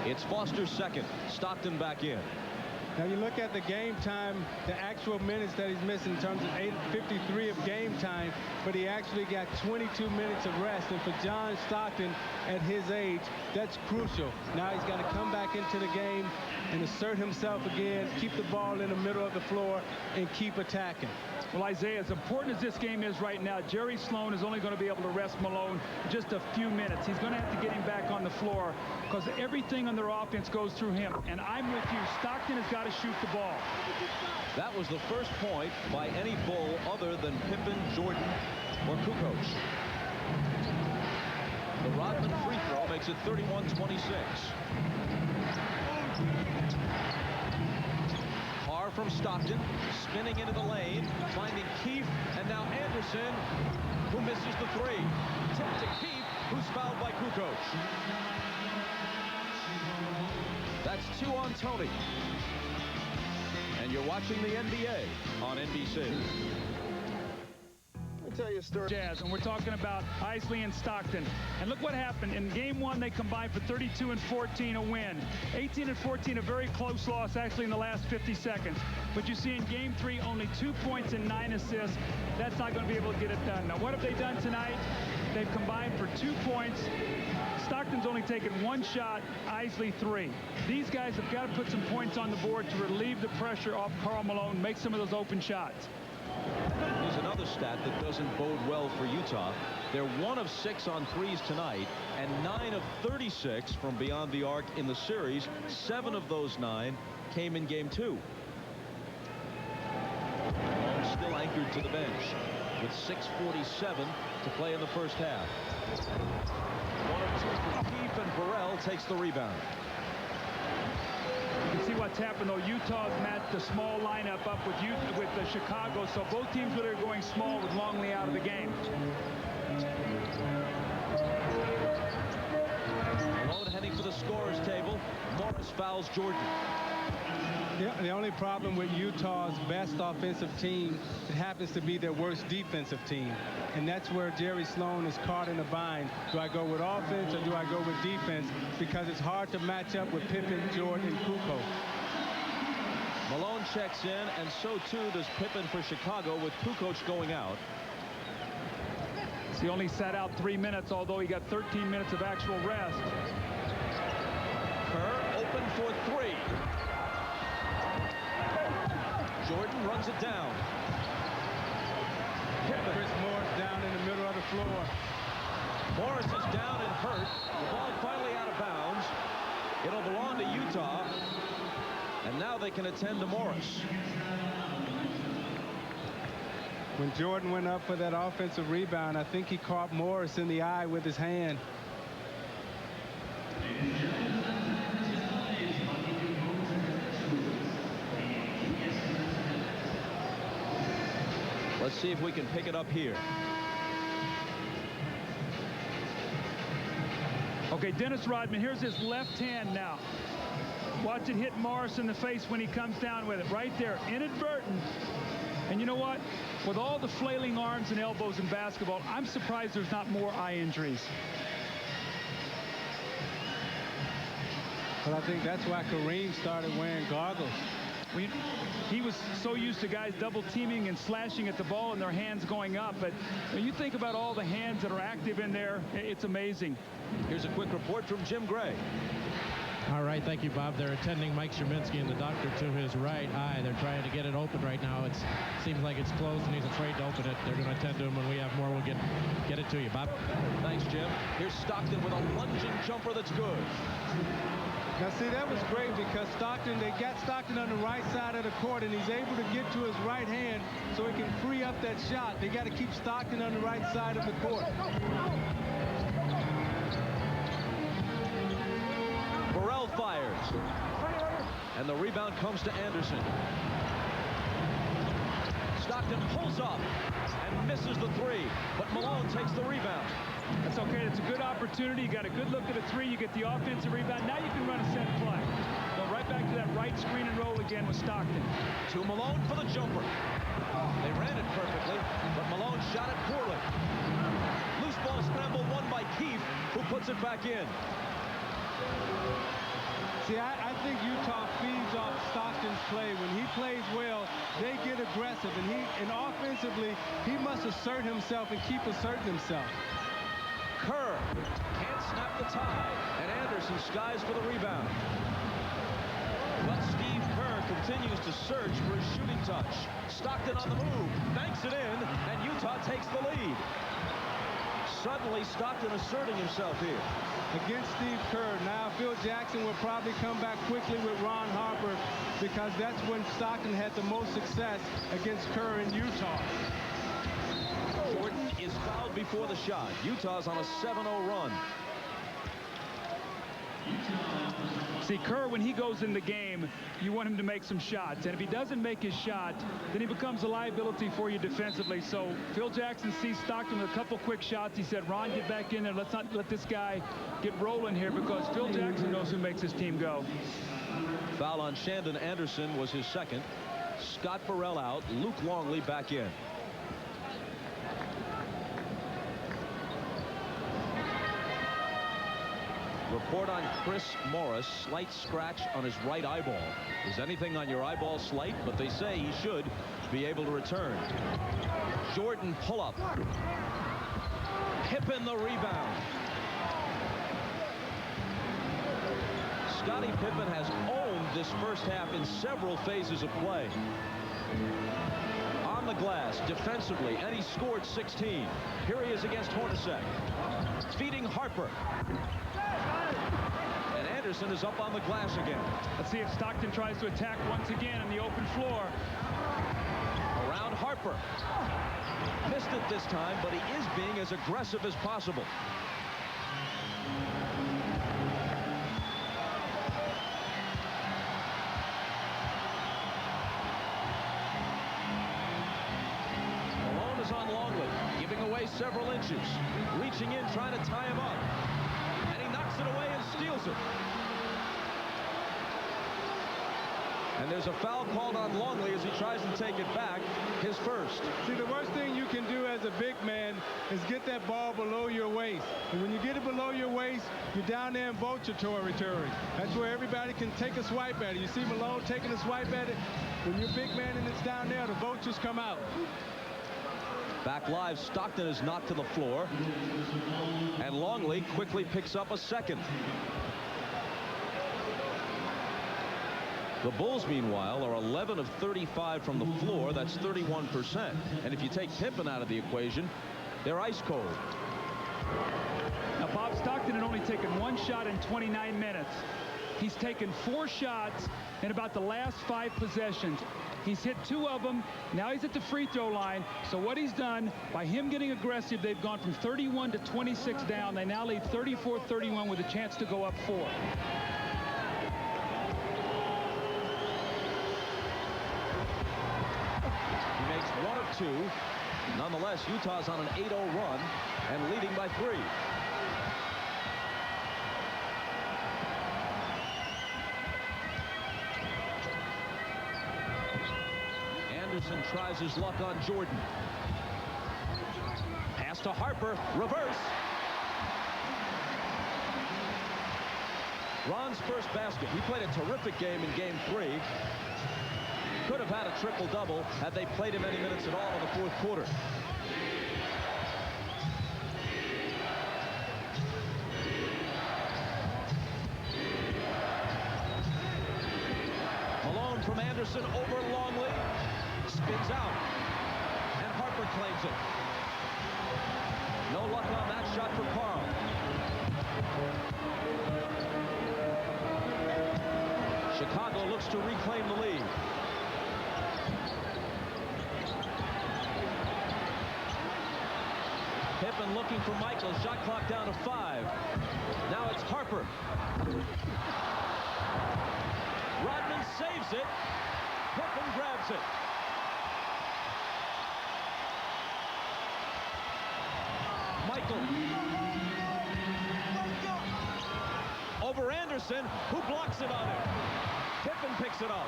It's Foster's second. Stockton back in. Now you look at the game time, the actual minutes that he's missing in terms of 8:53 of game time, but he actually got 22 minutes of rest. And for John Stockton at his age, that's crucial. Now he's got to come back into the game and assert himself again, keep the ball in the middle of the floor, and keep attacking. Well, Isaiah, as important as this game is right now, Jerry Sloan is only going to be able to rest Malone just a few minutes. He's going to have to get him back on the floor because everything on their offense goes through him. And I'm with you. Stockton has got to shoot the ball. That was the first point by any Bull other than Pippen, Jordan, or Kukoc. The Rodman free throw makes it 31-26. Carr from Stockton, spinning into the lane, finding Keefe, and now Anderson, who misses the 3. Tip to Keefe, who's fouled by Kukoc. That's 2 on Tony. And you're watching the NBA on NBC. Let me tell you a story. Jazz, and we're talking about Isley and Stockton. And look what happened. In Game 1, they combined for 32 and 14, a win. 18 and 14, a very close loss, actually, in the last 50 seconds. But you see in Game 3, only 2 points and 9 assists. That's not going to be able to get it done. Now, what have they done tonight? They've combined for 2 points. Stockton's only taken 1 shot, Isley 3. These guys have got to put some points on the board to relieve the pressure off Karl Malone, make some of those open shots. Here's another stat that doesn't bode well for Utah. They're 1 of 6 on threes tonight and 9 of 36 from beyond the arc in the series. 7 of those 9 came in Game 2. Malone still anchored to the bench with 6:47 to play in the first half. 1 of 2 for Keefe, and Burrell takes the rebound. You can see what's happened, though. Utah's matched the small lineup up with Chicago, so both teams really are going small with Longley out of the game. Malone heading for the scorer's table. Morris fouls Jordan. The only problem with Utah's best offensive team, it happens to be their worst defensive team. And that's where Jerry Sloan is caught in a bind. Do I go with offense or do I go with defense? Because it's hard to match up with Pippen, Jordan, and Kukoc. Malone checks in, and so too does Pippen for Chicago, with Kukoc going out. He only sat out 3 minutes, although he got 13 minutes of actual rest. Kerr open for 3. Jordan runs it down. Chris Morris down in the middle of the floor. Morris is down and hurt. The ball finally out of bounds. It'll belong to Utah. And now they can attend to Morris. When Jordan went up for that offensive rebound, I think he caught Morris in the eye with his hand. Let's see if we can pick it up here. Okay, Dennis Rodman, here's his left hand now. Watch it hit Morris in the face when he comes down with it. Right there, inadvertent. And you know what? With all the flailing arms and elbows in basketball, I'm surprised there's not more eye injuries. But I think that's why Kareem started wearing goggles. He was so used to guys double teaming and slashing at the ball and their hands going up. But when you think about all the hands that are active in there, it's amazing. Here's a quick report from Jim Gray. All right, thank you, Bob. They're attending Mike Sherminsky and the doctor to his right eye. They're trying to get it open right now. It seems like it's closed, and he's afraid to open it. They're going to attend to him. When we have more, we'll get it to you, Bob. Thanks, Jim. Here's Stockton with a lunging jumper that's good. Now, see, that was great because they got Stockton on the right side of the court, and he's able to get to his right hand so he can free up that shot. They got to keep Stockton on the right side of the court. Burrell fires. And the rebound comes to Anderson. Stockton pulls up and misses the three, but Malone takes the rebound. That's okay. It's a good opportunity. You got a good look at a three. You get the offensive rebound. Now you can run a set play. Go right back to that right screen and roll again with Stockton. To Malone for the jumper. They ran it perfectly, but Malone shot it poorly. Loose ball scramble won by Keefe, who puts it back in. See, I think Utah feeds off Stockton's play. When he plays well, they get aggressive, and offensively, he must assert himself and keep asserting himself. Kerr can't snap the tie, and Anderson skies for the rebound. But Steve Kerr continues to search for his shooting touch. Stockton on the move, banks it in, and Utah takes the lead. Suddenly, Stockton asserting himself here. Against Steve Kerr. Now, Phil Jackson will probably come back quickly with Ron Harper because that's when Stockton had the most success against Kerr in Utah. Jordan is fouled before the shot. Utah's on a 7-0 run. See, Kerr, when he goes in the game, you want him to make some shots. And if he doesn't make his shot, then he becomes a liability for you defensively. So Phil Jackson sees Stockton with a couple quick shots. He said, Ron, get back in there. Let's not let this guy get rolling here because Phil Jackson knows who makes his team go. Foul on Shandon Anderson was his second. Scott Burrell out. Luke Longley back in. Report on Chris Morris, slight scratch on his right eyeball. Is anything on your eyeball slight? But they say he should be able to return. Jordan pull up. Pippen the rebound. Scottie Pippen has owned this first half in several phases of play. On the glass defensively, and he scored 16. Here he is against Hornacek. Feeding Harper. And Anderson is up on the glass again. Let's see if Stockton tries to attack once again on the open floor. Around Harper. Missed it this time, but he is being as aggressive as possible. Malone is on Longley, giving away several inches. Reaching in, trying to tie him up. Knocks it away and steals it. And there's a foul called on Longley as he tries to take it back, his first. See, the worst thing you can do as a big man is get that ball below your waist. And when you get it below your waist, you're down there in vulture territory. That's where everybody can take a swipe at it. You see Malone taking a swipe at it. When you're a big man and it's down there, the vultures come out. Back live, Stockton is knocked to the floor. And Longley quickly picks up a second. The Bulls, meanwhile, are 11 of 35 from the floor. That's 31%. And if you take Pippen out of the equation, they're ice cold. Now, Bob Stockton had only taken one shot in 29 minutes. He's taken 4 shots in about the last 5 possessions. He's hit 2 of them. Now he's at the free throw line. So what he's done, by him getting aggressive, they've gone from 31 to 26 down. They now lead 34-31 with a chance to go up 4. He makes 1 of 2. Nonetheless, Utah's on an 8-0 run and leading by 3. Anderson tries his luck on Jordan. Pass to Harper. Reverse. Ron's first basket. He played a terrific game in Game 3. Could have had a triple-double had they played him any minutes at all in the 4th quarter. Malone from Anderson over Longley. Spins out. And Harper claims it. No luck on that shot for Carl. Chicago looks to reclaim the lead. Pippen looking for Michael. Shot clock down to 5. Now it's Harper. Rodman saves it. Pippen grabs it. Michael. Over Anderson, who blocks it on him. Pippen picks it up.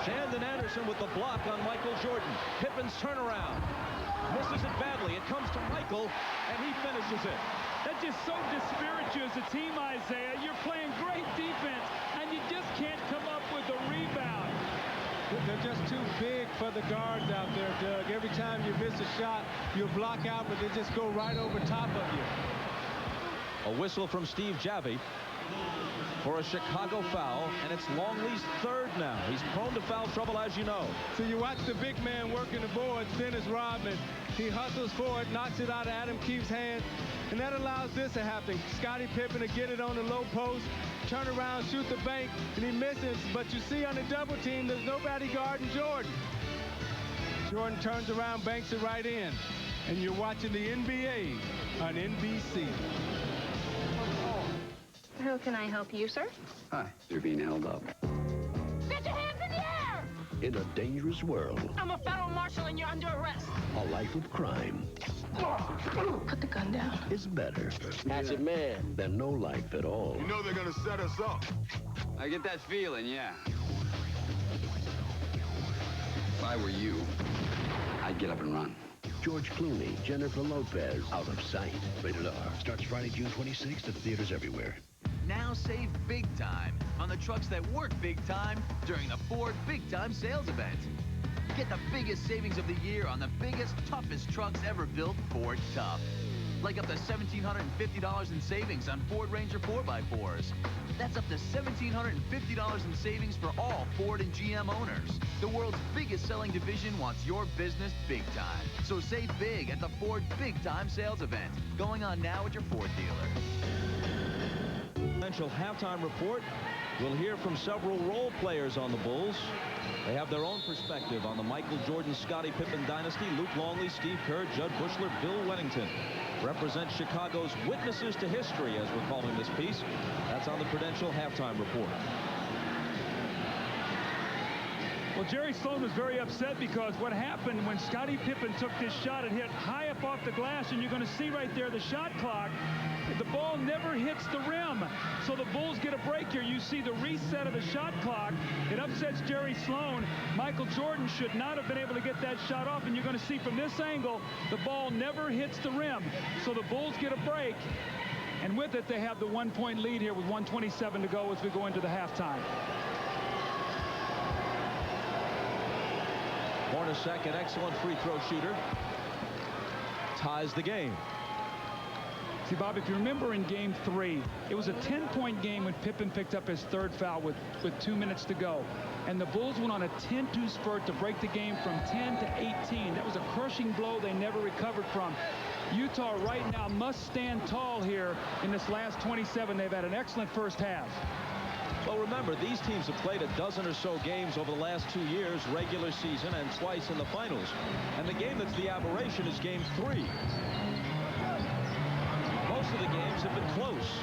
Shandon Anderson with the block on Michael Jordan. Pippen's turnaround. Misses it badly. It comes to Michael, and he finishes it. That just so dispirituous a team, Isaiah. You're playing great defense, and you just can't come up with a rebound. They're just too big for the guards out there, Doug. Every time you miss a shot, you block out, but they just go right over top of you. A whistle from Steve Javie for a Chicago foul, and it's Longley's 3rd now. He's prone to foul trouble, as you know. So you watch the big man working the boards, Dennis Rodman. He hustles forward, knocks it out of Adam Keefe's hand, and that allows this to happen. Scottie Pippen to get it on the low post, turn around, shoot the bank, and he misses. But you see on the double team, there's nobody guarding Jordan. Jordan turns around, banks it right in. And you're watching the NBA on NBC. How can I help you, sir? Hi. You're being held up. Get your hands in the air! In a dangerous world. I'm a federal marshal and you're under arrest. A life of crime. Put the gun down. Is better. Hatchet man. Than no life at all. You know they're gonna set us up. I get that feeling, yeah. If I were you, I'd get up and run. George Clooney, Jennifer Lopez, Out of Sight. Rated R. Starts Friday, June 26th at theaters everywhere. Now save big time on the trucks that work big time during the Ford Big Time Sales Event. Get the biggest savings of the year on the biggest, toughest trucks ever built Ford Tough. Like up to $1,750 in savings on Ford Ranger 4x4s. That's up to $1,750 in savings for all Ford and GM owners. The world's biggest selling division wants your business big time. So save big at the Ford Big Time Sales Event. Going on now at your Ford dealer. Potential halftime report. We'll hear from several role players on the Bulls. They have their own perspective on the Michael Jordan, Scottie Pippen dynasty. Luke Longley, Steve Kerr, Judd Bushler, Bill Wennington represent Chicago's witnesses to history, as we're calling this piece. That's on the Prudential halftime report. Well, Jerry Sloan was very upset because what happened when Scottie Pippen took this shot, it hit high up off the glass, and you're going to see right there the shot clock. The ball never hits the rim. So the Bulls get a break here. You see the reset of the shot clock. It upsets Jerry Sloan. Michael Jordan should not have been able to get that shot off, and you're going to see from this angle, the ball never hits the rim. So the Bulls get a break, and with it, they have the 1-point lead here with 1:27 to go as we go into the halftime. Hornacek, an excellent free throw shooter, ties the game. See, Bob, if you remember in Game 3, it was a 10-point game when Pippen picked up his 3rd foul with 2 minutes to go. And the Bulls went on a 10-2 spurt to break the game from 10 to 18. That was a crushing blow they never recovered from. Utah right now must stand tall here in this last 27. They've had an excellent first half. Well, remember, these teams have played a dozen or so games over the last 2 years, regular season and twice in the finals. And the game that's the aberration is game 3. Most of the games have been close.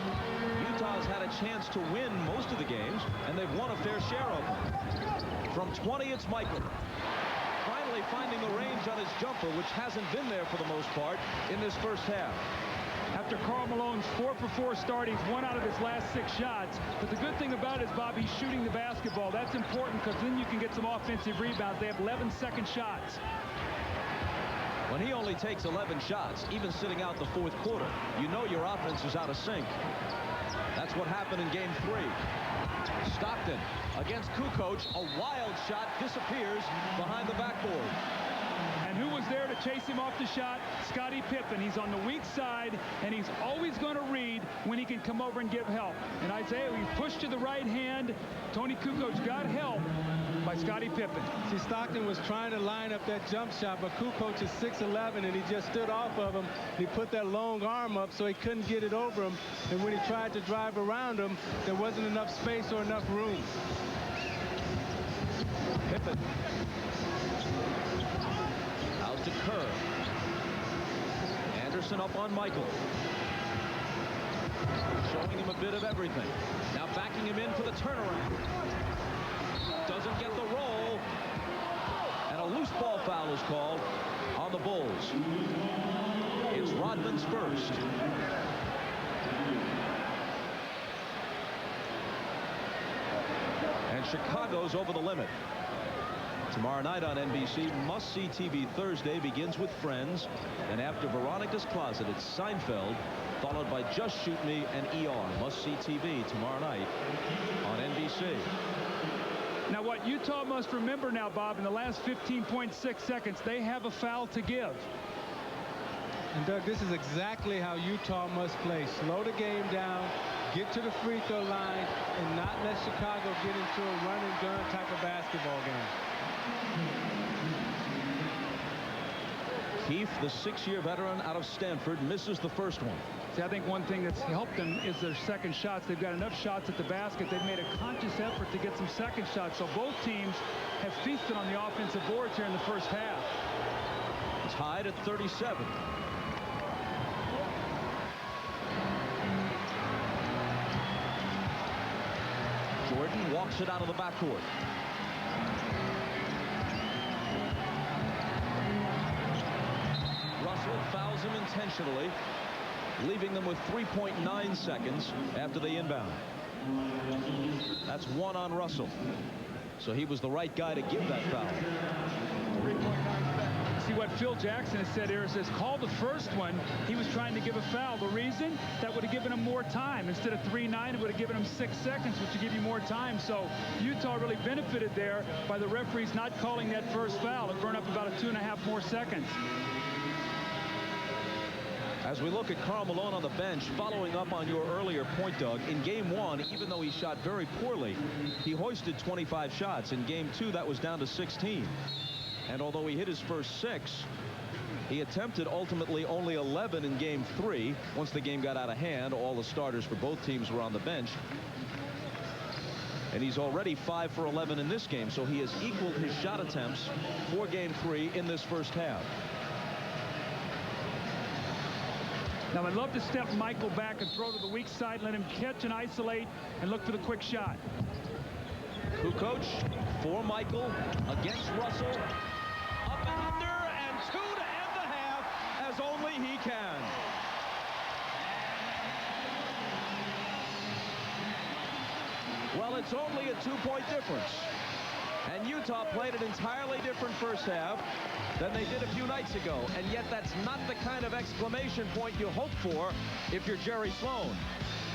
Utah's had a chance to win most of the games, and they've won a fair share of them. From 20, it's Michael. Finally finding the range on his jumper, which hasn't been there for the most part in this first half. After Karl Malone's 4 for 4 start, he's 1 out of his last 6 shots. But the good thing about it is, Bob, he's shooting the basketball. That's important because then you can get some offensive rebounds. They have 11 second shots. When he only takes 11 shots, even sitting out the 4th quarter, you know your offense is out of sync. That's what happened in game 3. Stockton against Kukoc. A wild shot disappears behind the backboard. And who was there to chase him off the shot? Scottie Pippen. He's on the weak side, and he's always going to read when he can come over and give help. And Isaiah, he pushed to the right hand. Tony Kukoc got help by Scottie Pippen. See, Stockton was trying to line up that jump shot, but Kukoc is 6'11", and he just stood off of him. He put that long arm up so he couldn't get it over him. And when he tried to drive around him, there wasn't enough space or enough room. Pippen. Out to Kerr. Anderson up on Michael. Showing him a bit of everything. Now backing him in for the turnaround. Doesn't get the roll. And a loose ball foul is called on the Bulls. It's Rodman's first. And Chicago's over the limit. Tomorrow night on NBC, must-see TV Thursday begins with Friends, and after Veronica's Closet, it's Seinfeld, followed by Just Shoot Me and ER. Must-see TV tomorrow night on NBC. Now, what Utah must remember now, Bob, in the last 15.6 seconds, they have a foul to give. And, Doug, this is exactly how Utah must play. Slow the game down, get to the free throw line, and not let Chicago get into a run-and-gun type of basketball game. Keith, the 6-year veteran out of Stanford, misses the first one. See, I think one thing that's helped them is their second shots. They've got enough shots at the basket. They've made a conscious effort to get some second shots. So both teams have feasted on the offensive boards here in the first half. Tied at 37. Jordan walks it out of the backcourt. Russell fouls him intentionally, leaving them with 3.9 seconds after they inbound. That's 1 on Russell. So he was the right guy to give that foul. 3.9 seconds. See what Phil Jackson has said here, says call the first one. He was trying to give a foul. The reason? That would have given him more time. Instead of 3.9, it would have given him 6 seconds, which would give you more time. So Utah really benefited there by the referees not calling that first foul. It burned up about 2.5 more seconds. As we look at Karl Malone on the bench, following up on your earlier point, Doug, in game 1, even though he shot very poorly, he hoisted 25 shots. In game 2, that was down to 16. And although he hit his first 6, he attempted ultimately only 11 in game 3. Once the game got out of hand, all the starters for both teams were on the bench. And he's already 5 for 11 in this game, so he has equaled his shot attempts for game 3 in this first half. Now, I'd love to step Michael back and throw to the weak side, let him catch and isolate, and look for the quick shot. Kukoc for Michael against Russell. Up and under, and 2 to end the half, as only he can. Well, it's only a 2-point difference. And Utah played an entirely different first half than they did a few nights ago. And yet that's not the kind of exclamation point you hope for if you're Jerry Sloan.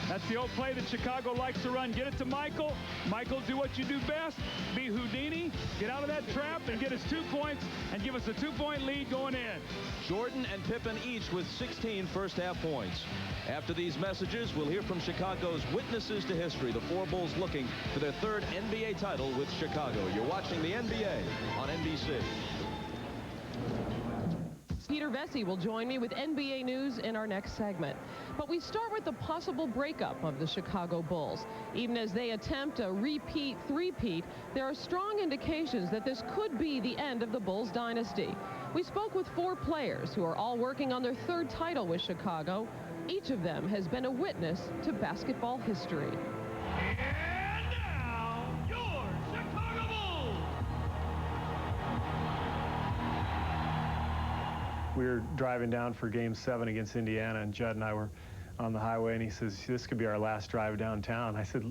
That's the old play that Chicago likes to run. Get it to Michael. Michael, do what you do best. Be Houdini. Get out of that trap and get us 2 points and give us a 2-point lead going in. Jordan and Pippen each with 16 first-half points. After these messages, we'll hear from Chicago's witnesses to history, the 4 Bulls looking for their 3rd NBA title with Chicago. You're watching the NBA on NBC. Peter Vesey will join me with NBA News in our next segment. But we start with the possible breakup of the Chicago Bulls. Even as they attempt a repeat three-peat, there are strong indications that this could be the end of the Bulls dynasty. We spoke with 4 players who are all working on their 3rd title with Chicago. Each of them has been a witness to basketball history. And now, your Chicago Bulls! We were driving down for Game 7 against Indiana, and Judd and I were on the highway, and he says, this could be our last drive downtown. I said,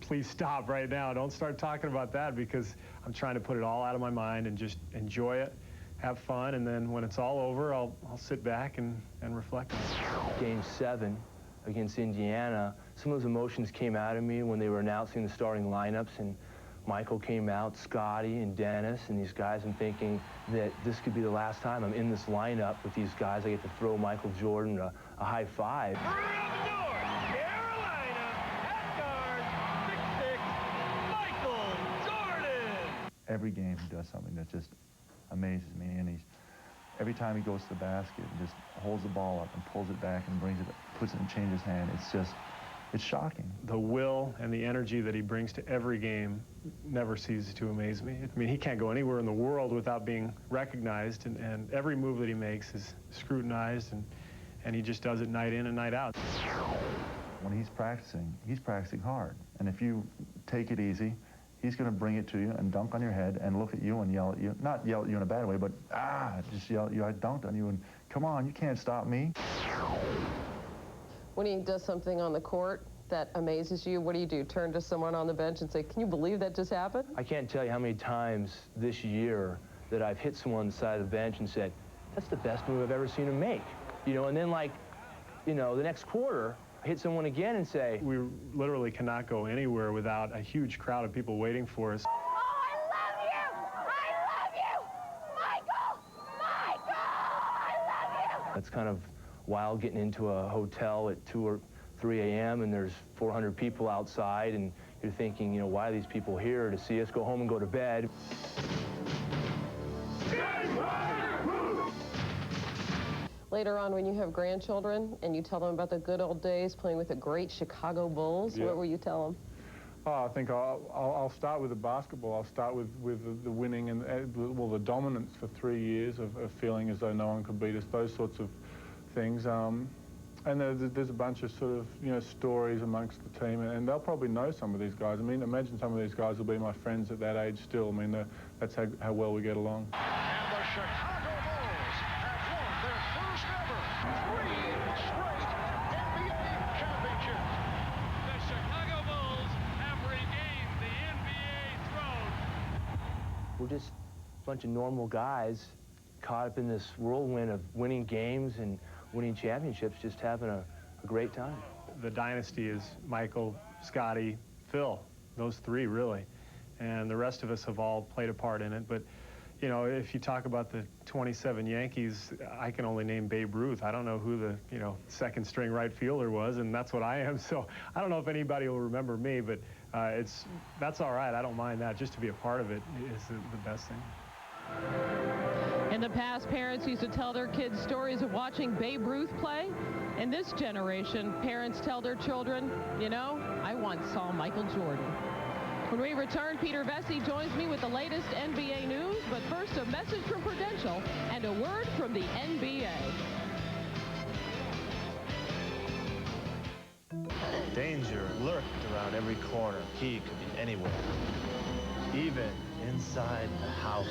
please stop right now. Don't start talking about that, because I'm trying to put it all out of my mind and just enjoy it, have fun, and then when it's all over, I'll sit back and reflect on it. Game 7 against Indiana, some of those emotions came out of me when they were announcing the starting lineups, and Michael came out, Scotty and Dennis and these guys. I'm thinking that this could be the last time I'm in this lineup with these guys. I get to throw Michael Jordan a high five. Every game he does something that just amazes me, and every time he goes to the basket and just holds the ball up and pulls it back and brings it, puts it in Change's hand, it's shocking. The will and the energy that he brings to every game never ceases to amaze me. I mean, he can't go anywhere in the world without being recognized, and every move that he makes is scrutinized, and he just does it night in and night out. When he's practicing hard, and if you take it easy, he's going to bring it to you and dunk on your head and look at you and yell at you. Not yell at you in a bad way, but just yell at you. I dunked on you, and come on, you can't stop me. When he does something on the court that amazes you, what do? Turn to someone on the bench and say, can you believe that just happened? I can't tell you how many times this year that I've hit someone on the side of the bench and said, that's the best move I've ever seen him make. You know, and then the next quarter, I hit someone again and say... We literally cannot go anywhere without a huge crowd of people waiting for us. Oh, I love you! I love you! Michael! Michael! I love you! That's kind of wild, getting into a hotel at 2 or 3 a.m. and there's 400 people outside, and you're thinking, why are these people here? To see us go home and go to bed. Later on, when you have grandchildren and you tell them about the good old days playing with the great Chicago Bulls, what will you tell them? Oh, I think I'll start with the basketball. I'll start with the winning and the dominance for 3 years of feeling as though no one could beat us. Those sorts of things. And there's a bunch of sort of stories amongst the team, and they'll probably know some of these guys. I mean, imagine some of these guys will be my friends at that age still. I mean, that's how well we get along. And the Chicago Bulls have won their first ever 3 straight NBA championships. The Chicago Bulls have regained the NBA throne. We're just a bunch of normal guys caught up in this whirlwind of winning games and winning championships, just having a great time. The dynasty is Michael, Scotty, Phil, those 3 really. And the rest of us have all played a part in it. But, if you talk about the 27 Yankees, I can only name Babe Ruth. I don't know who the, second string right fielder was, and that's what I am. So I don't know if anybody will remember me, but that's all right. I don't mind that. Just to be a part of it is the best thing. In the past, parents used to tell their kids stories of watching Babe Ruth play. In this generation, parents tell their children, I once saw Michael Jordan. When we return, Peter Vesey joins me with the latest NBA news, but first a message from Prudential and a word from the NBA. Danger lurked around every corner. He could be anywhere, even inside the house.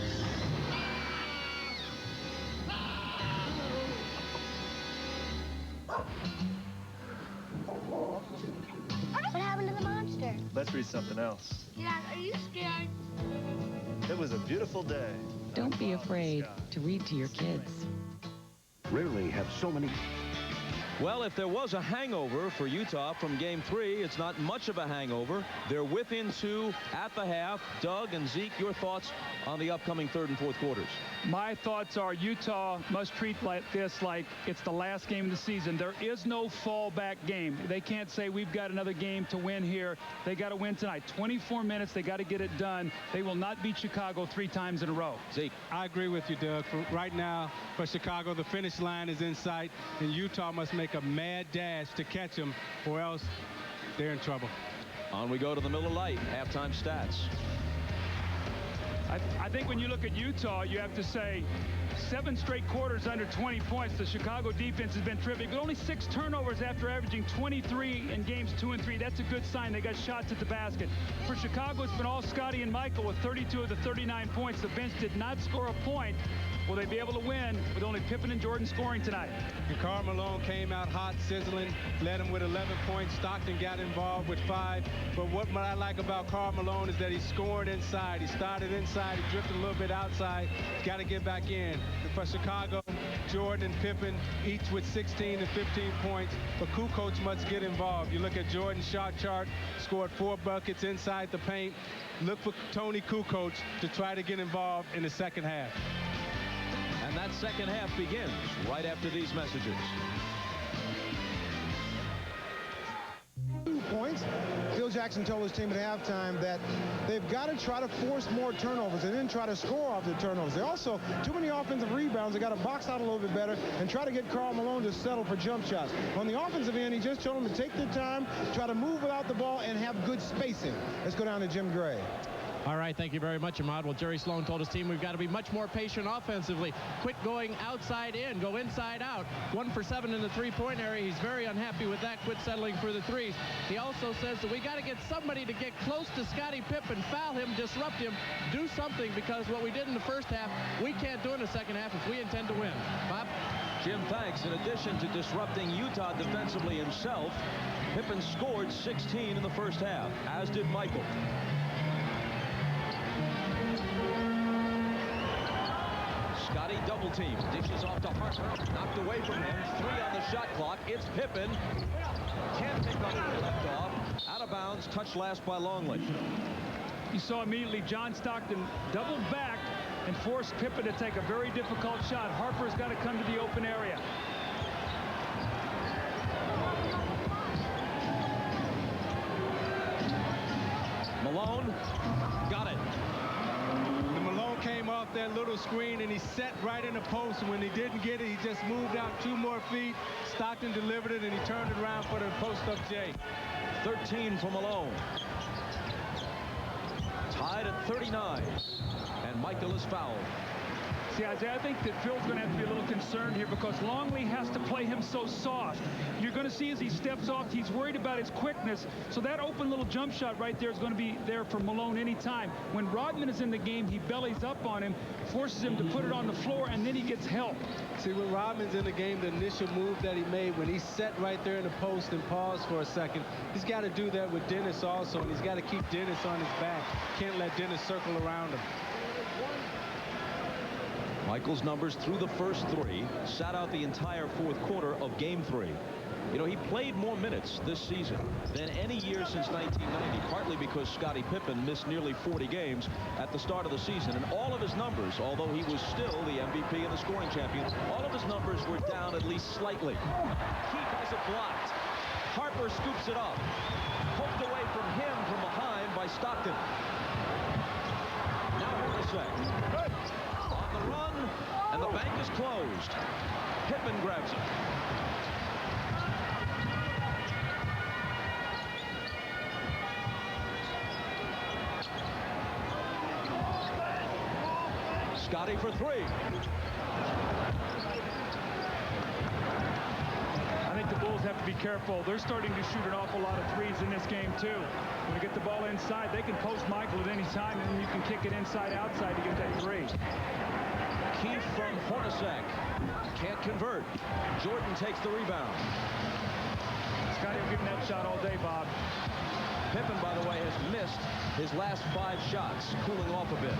What happened to the monster? Let's read something else. Dad, are you scared? It was a beautiful day. Don't be afraid to read to your kids. Rarely have so many Well, if there was a hangover for Utah from Game 3, it's not much of a hangover. They're within 2 at the half. Doug and Zeke, your thoughts on the upcoming third and fourth quarters? My thoughts are Utah must treat this like it's the last game of the season. There is no fallback game. They can't say we've got another game to win here. They got to win tonight. 24 minutes. They got to get it done. They will not beat Chicago 3 times in a row. Zeke. I agree with you, Doug. Right now, for Chicago, the finish line is in sight, and Utah must make a mad dash to catch them, or else they're in trouble. On we go to the Miller Lite halftime stats. I think when you look at Utah, you have to say 7 straight quarters under 20 points. The Chicago defense has been terrific, but only 6 turnovers after averaging 23 in games 2 and 3. That's a good sign. They got shots at the basket. For Chicago, it's been all Scotty and Michael with 32 of the 39 points. The bench did not score a point. Will they be able to win with only Pippen and Jordan scoring tonight? And Karl Malone came out hot, sizzling, led him with 11 points. Stockton got involved with 5. But what I like about Karl Malone is that he scored inside. He started inside. He drifted a little bit outside. He's got to get back in. And for Chicago, Jordan and Pippen, each with 16 and 15 points. But Kukoc must get involved. You look at Jordan's shot chart, scored 4 buckets inside the paint. Look for Tony Kukoc to try to get involved in the second half. And that second half begins right after these messages. 2 points. Phil Jackson told his team at halftime that they've got to try to force more turnovers and then try to score off the turnovers. They also, too many offensive rebounds. They got to box out a little bit better and try to get Karl Malone to settle for jump shots. On the offensive end, he just told them to take their time, try to move without the ball, and have good spacing. Let's go down to Jim Gray. All right, thank you very much, Ahmad. Well, Jerry Sloan told his team we've got to be much more patient offensively. Quit going outside in, go inside out. 1 for 7 in the three-point area. He's very unhappy with that. Quit settling for the threes. He also says that we got to get somebody to get close to Scottie Pippen, foul him, disrupt him, do something, because what we did in the first half, we can't do in the second half if we intend to win. Bob? Jim, thanks. In addition to disrupting Utah defensively himself, Pippen scored 16 in the first half, as did Michael. Scotty double team, dishes off to Harper, knocked away from him, 3 on the shot clock. It's Pippen, can't pick up the left off, out of bounds, touched last by Longley. You saw immediately John Stockton doubled back and forced Pippen to take a very difficult shot. Harper's got to come to the open area. Malone got it. Malone came off that little screen and he set right in the post. And when he didn't get it, he just moved out 2 more feet. Stockton delivered it and he turned it around for the post-up J. 13 for Malone. Tied at 39. And Michael is fouled. See, Isaiah, I think that Phil's going to have to be a little concerned here because Longley has to play him so soft. You're going to see as he steps off, he's worried about his quickness. So that open little jump shot right there is going to be there for Malone anytime. When Rodman is in the game, he bellies up on him, forces him to put it on the floor, and then he gets help. See, when Rodman's in the game, the initial move that he made, when he sat right there in the post and paused for a second, he's got to do that with Dennis also, and he's got to keep Dennis on his back. Can't let Dennis circle around him. Michael's numbers through the first 3, sat out the entire fourth quarter of Game 3. You know, he played more minutes this season than any year since 1990, partly because Scottie Pippen missed nearly 40 games at the start of the season. And all of his numbers, although he was still the MVP and the scoring champion, all of his numbers were down at least slightly. Keith has it blocked. Harper scoops it up. Poked away from him from behind by Stockton. Now Hornacek. On the run, and the bank is closed. Pippen grabs it. Scotty for 3. I think the Bulls have to be careful. They're starting to shoot an awful lot of threes in this game, too. When they get the ball inside, they can post Michael at any time, and then you can kick it inside, outside to get that 3. Keith from Hornacek. Can't convert. Jordan takes the rebound. Scotty will give him that shot all day, Bob. Pippen, by the way, has missed his last 5 shots, cooling off a bit.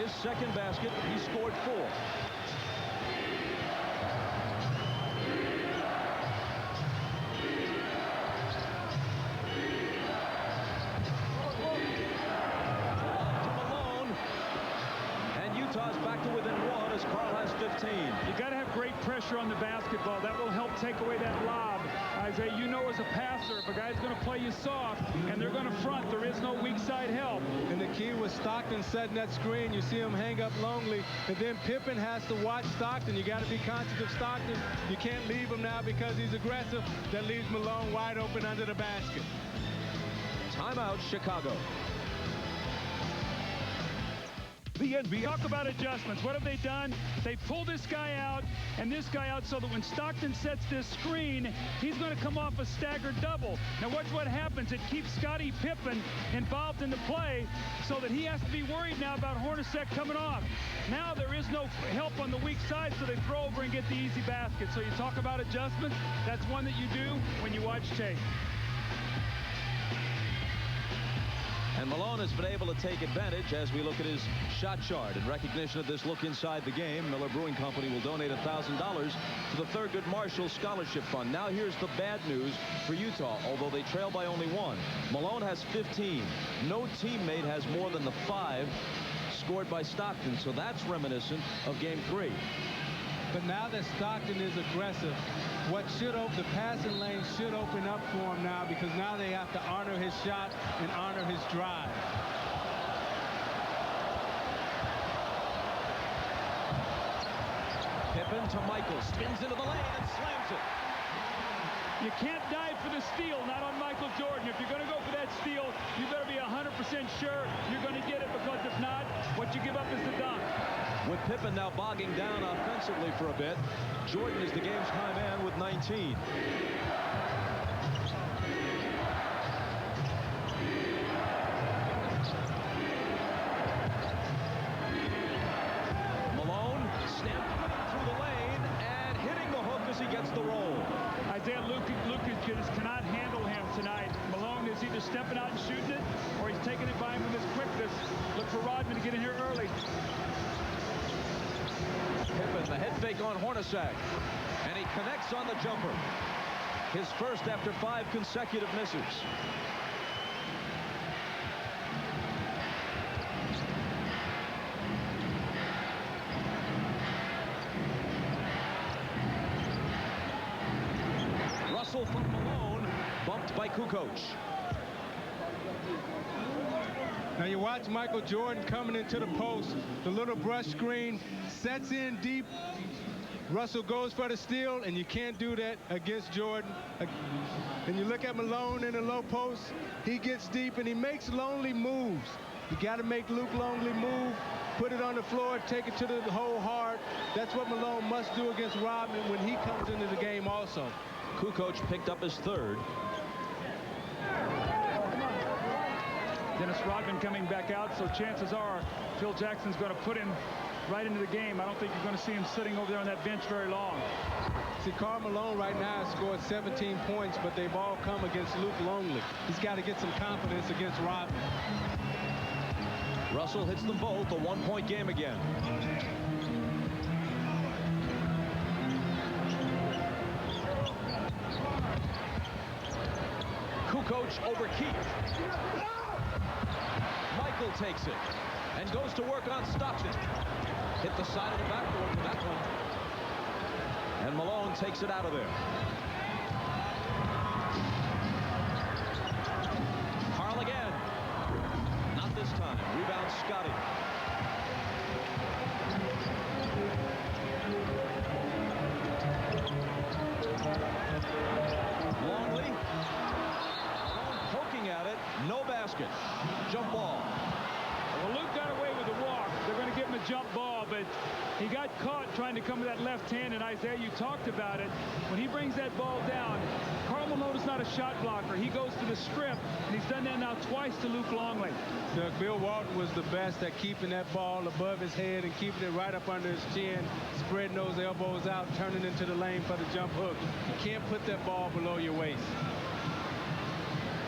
his second basket. He scored 4. Utah's back to within 1 as Carl has 15. You got to have great pressure on the basketball. That will help take away that lob. Isaiah, you know as a passer, if a guy's going to play you soft and they're going to front, there is no weak side help. And the key was Stockton setting that screen. You see him hang up Longley, and then Pippen has to watch Stockton. You got to be conscious of Stockton. You can't leave him now because he's aggressive. That leaves Malone wide open under the basket. Timeout, Chicago. The NBA. Talk about adjustments. What have they done? They pull this guy out and this guy out so that when Stockton sets this screen, he's going to come off a staggered double. Now watch what happens. It keeps Scottie Pippen involved in the play so that he has to be worried now about Hornacek coming off. Now there is no help on the weak side, so they throw over and get the easy basket. So you talk about adjustments. That's one that you do when you watch tape. And Malone has been able to take advantage as we look at his shot chart. In recognition of this look inside the game, Miller Brewing Company will donate $1,000 to the Thurgood Marshall Scholarship Fund. Now here's the bad news for Utah. Although they trail by only 1, Malone has 15. No teammate has more than the 5 scored by Stockton. So that's reminiscent of Game 3. But now that Stockton is aggressive, what should open the passing lane should open up for him now, because now they have to honor his shot and honor his drive. Pippen to Michael, spins into the lane and slams it. You can't dive for the steal, not on Michael Jordan. If you're going to go for that steal, you better be 100% sure you're going to get it, because if not, what you give up is the dunk. With Pippen now bogging down offensively for a bit, Jordan is the game's high man with 19. Malone snapping through the lane and hitting the hook as he gets the roll. Isaiah Lucas just cannot handle him tonight. Malone is either stepping out and shooting it, or he's taking it by him with his quickness. Look for Rodman to get in here early. Pippen, the head fake on Hornacek, and he connects on the jumper. His first after 5 consecutive misses. Russell from Malone, bumped by Kukoc. Now you watch Michael Jordan coming into the post. The little brush screen sets in deep. Russell goes for the steal, and you can't do that against Jordan. And you look at Malone in the low post. He gets deep, and he makes Longley moves. You got to make Luke Longley move, put it on the floor, take it to the hole hard. That's what Malone must do against Rodman when he comes into the game also. Kukoc picked up his 3rd. Dennis Rodman coming back out, so chances are Phil Jackson's going to put him right into the game. I don't think you're going to see him sitting over there on that bench very long. See, Karl Malone right now has scored 17 points, but they've all come against Luke Longley. He's got to get some confidence against Rodman. Russell hits them both, a 1-point game again. Kukoc over Keith. Michael takes it and goes to work on Stockton. Hit the side of the backboard for that one. And Malone takes it out of there. Carl again. Not this time. Rebound Scottie. Longley. Poking at it. No basket. Jump ball. Well, Luke got away with the walk. They're going to give him a jump ball, but he got caught trying to come with that left hand, and Isaiah, you talked about it. When he brings that ball down, Karl Malone is not a shot blocker. He goes to the strip, and he's done that now twice to Luke Longley. Doug, Bill Walton was the best at keeping that ball above his head and keeping it right up under his chin, spreading those elbows out, turning into the lane for the jump hook. You can't put that ball below your waist.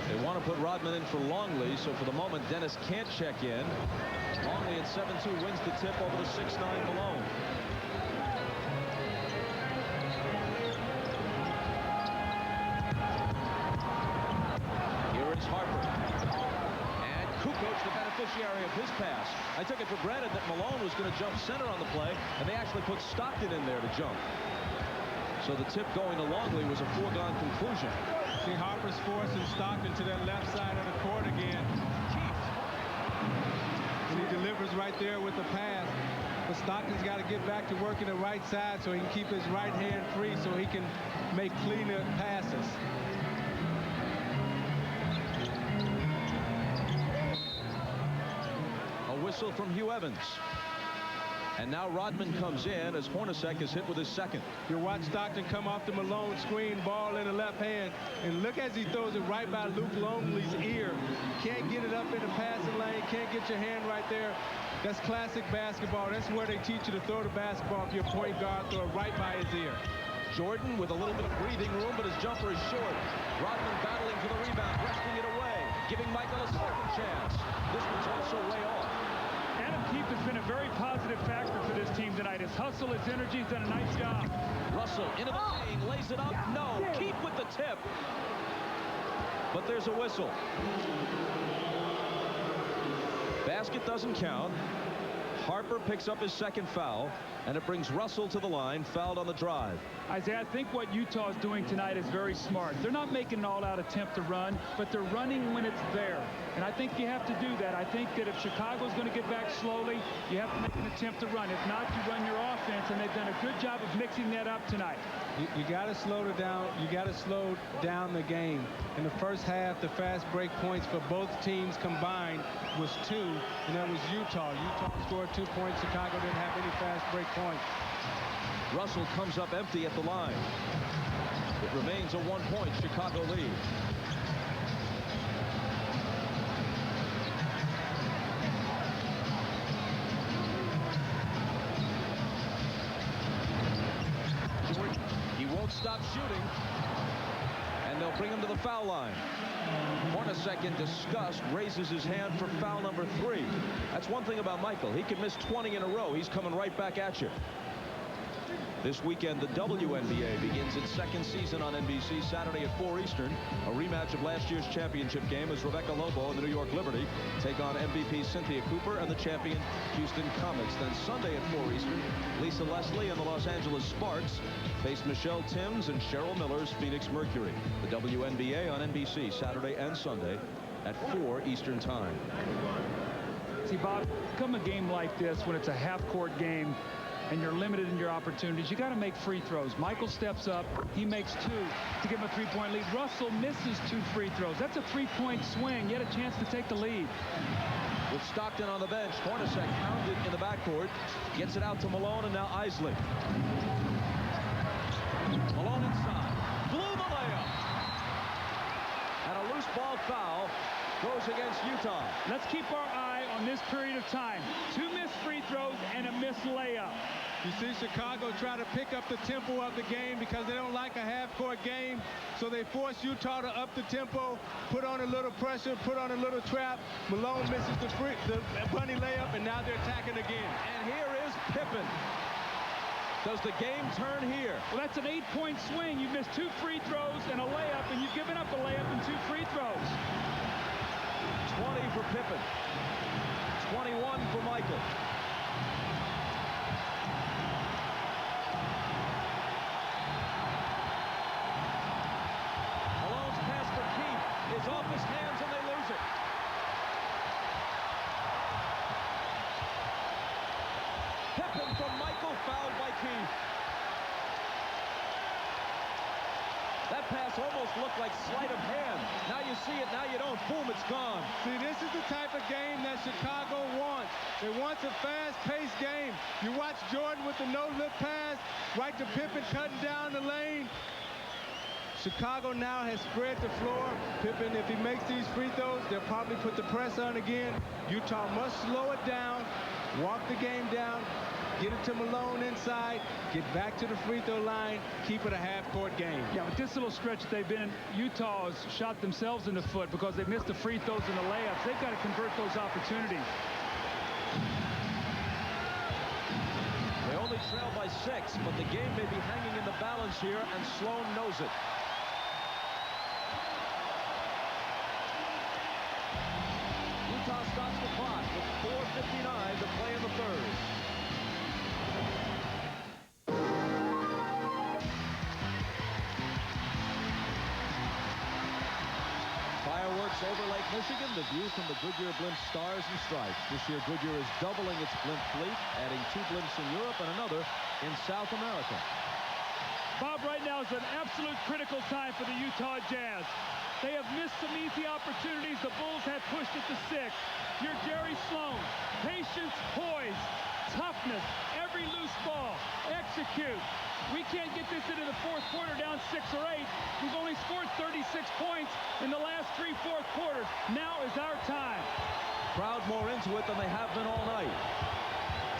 They want to put Rodman in for Longley, so for the moment, Dennis can't check in. Longley at 7-2 wins the tip over the 6'9 Malone. Here is Harper. And Kukoc, the beneficiary of his pass. I took it for granted that Malone was going to jump center on the play, and they actually put Stockton in there to jump. So the tip going to Longley was a foregone conclusion. See, Harper's forcing Stockton to that left side of the court again. And he delivers right there with the pass. But Stockton's got to get back to working the right side so he can keep his right hand free so he can make cleaner passes. A whistle from Hugh Evans. And now Rodman comes in as Hornacek is hit with his second. You watch Stockton come off the Malone screen, ball in the left hand, and look as he throws it right by Luke Longley's ear. Can't get it up in the passing lane, can't get your hand right there. That's classic basketball. That's where they teach you to throw the basketball if you're a point guard, throw it right by his ear. Jordan with a little bit of breathing room, but his jumper is short. Rodman battling for the rebound, wresting it away, giving Michael a second chance. This one's also way off. Adam Keefe has been a very positive factor for this team tonight. His hustle, his energy, has done a nice job. Russell into the lane, lays it up. No, Keefe with the tip. But there's a whistle. Basket doesn't count. Harper picks up his second foul, and it brings Russell to the line, fouled on the drive. Isaiah, I think what Utah is doing tonight is very smart. They're not making an all-out attempt to run, but they're running when it's there. And I think you have to do that. I think that if Chicago's going to get back slowly, you have to make an attempt to run. If not, you run your offense, and they've done a good job of mixing that up tonight. You got to slow it down. You got to slow down the game. In the first half, the fast break points for both teams combined was 2, and that was Utah. Utah scored 2 points. Chicago didn't have any fast break points. Russell comes up empty at the line. It remains a 1-point Chicago lead. He won't stop shooting, and they'll bring him to the foul line. Hornacek, in disgust, raises his hand for foul number 3. That's one thing about Michael. He can miss 20 in a row. He's coming right back at you. This weekend, the WNBA begins its second season on NBC Saturday at 4 Eastern. A rematch of last year's championship game as Rebecca Lobo and the New York Liberty take on MVP Cynthia Cooper and the champion Houston Comets. Then Sunday at 4 Eastern, Lisa Leslie and the Los Angeles Sparks face Michelle Timms and Cheryl Miller's Phoenix Mercury. The WNBA on NBC Saturday and Sunday at 4 Eastern time. See, Bob, come a game like this when it's a half-court game and you're limited in your opportunities, you got to make free throws. Michael steps up. He makes 2 to give him a 3-point lead. Russell misses 2 free throws. That's a 3-point swing. Yet a chance to take the lead. With Stockton on the bench, Hornacek pounded in the backcourt. Gets it out to Malone, and now Isley. Malone inside. Blew the layup. And a loose ball foul goes against Utah. Let's keep our eye on this period of time. 2 missed free throws and a missed layup. You see Chicago try to pick up the tempo of the game because they don't like a half-court game. So they force Utah to up the tempo, put on a little pressure, put on a little trap. Malone misses the bunny layup, and now they're attacking again. And here is Pippen. Does the game turn here? Well, that's an 8-point swing. You've missed 2 free throws and a layup, and you've given up a layup and 2 free throws. 20 for Pippen. 21 for Michael. Malone's pass for Keefe is off his hands, and they lose it. Pippen from Michael, fouled by Keefe. That pass almost looked like sleight of hand. Now you see it, now you don't. Boom, it's gone. See, this is the type of game that Chicago wants. They want a fast-paced game. You watch Jordan with the no-look pass, right to Pippen cutting down the lane. Chicago now has spread the floor. Pippen, if he makes these free throws, they'll probably put the press on again. Utah must slow it down, walk the game down, get it to Malone inside, get back to the free throw line, keep it a half-court game. Yeah, but this little stretch they've been in, Utah has shot themselves in the foot because they missed the free throws and the layups. They've got to convert those opportunities. They only trail by 6, but the game may be hanging in the balance here, and Sloan knows it. Utah stops the clock with 4:59 to play in the third. Fireworks over Lake Michigan, the view from the Goodyear Blimp Stars and Stripes. This year Goodyear is doubling its blimp fleet, adding 2 blimps in Europe and another in South America. Bob, right now is an absolute critical time for the Utah Jazz. They have missed some easy opportunities. The Bulls have pushed it to 6. You're Jerry Sloan. Patience, poise, toughness, every loose ball. Execute. We can't get this into the fourth quarter down 6 or 8. We've only scored 36 points in the last 3 fourth quarters. Now is our time. Crowd more into it than they have been all night.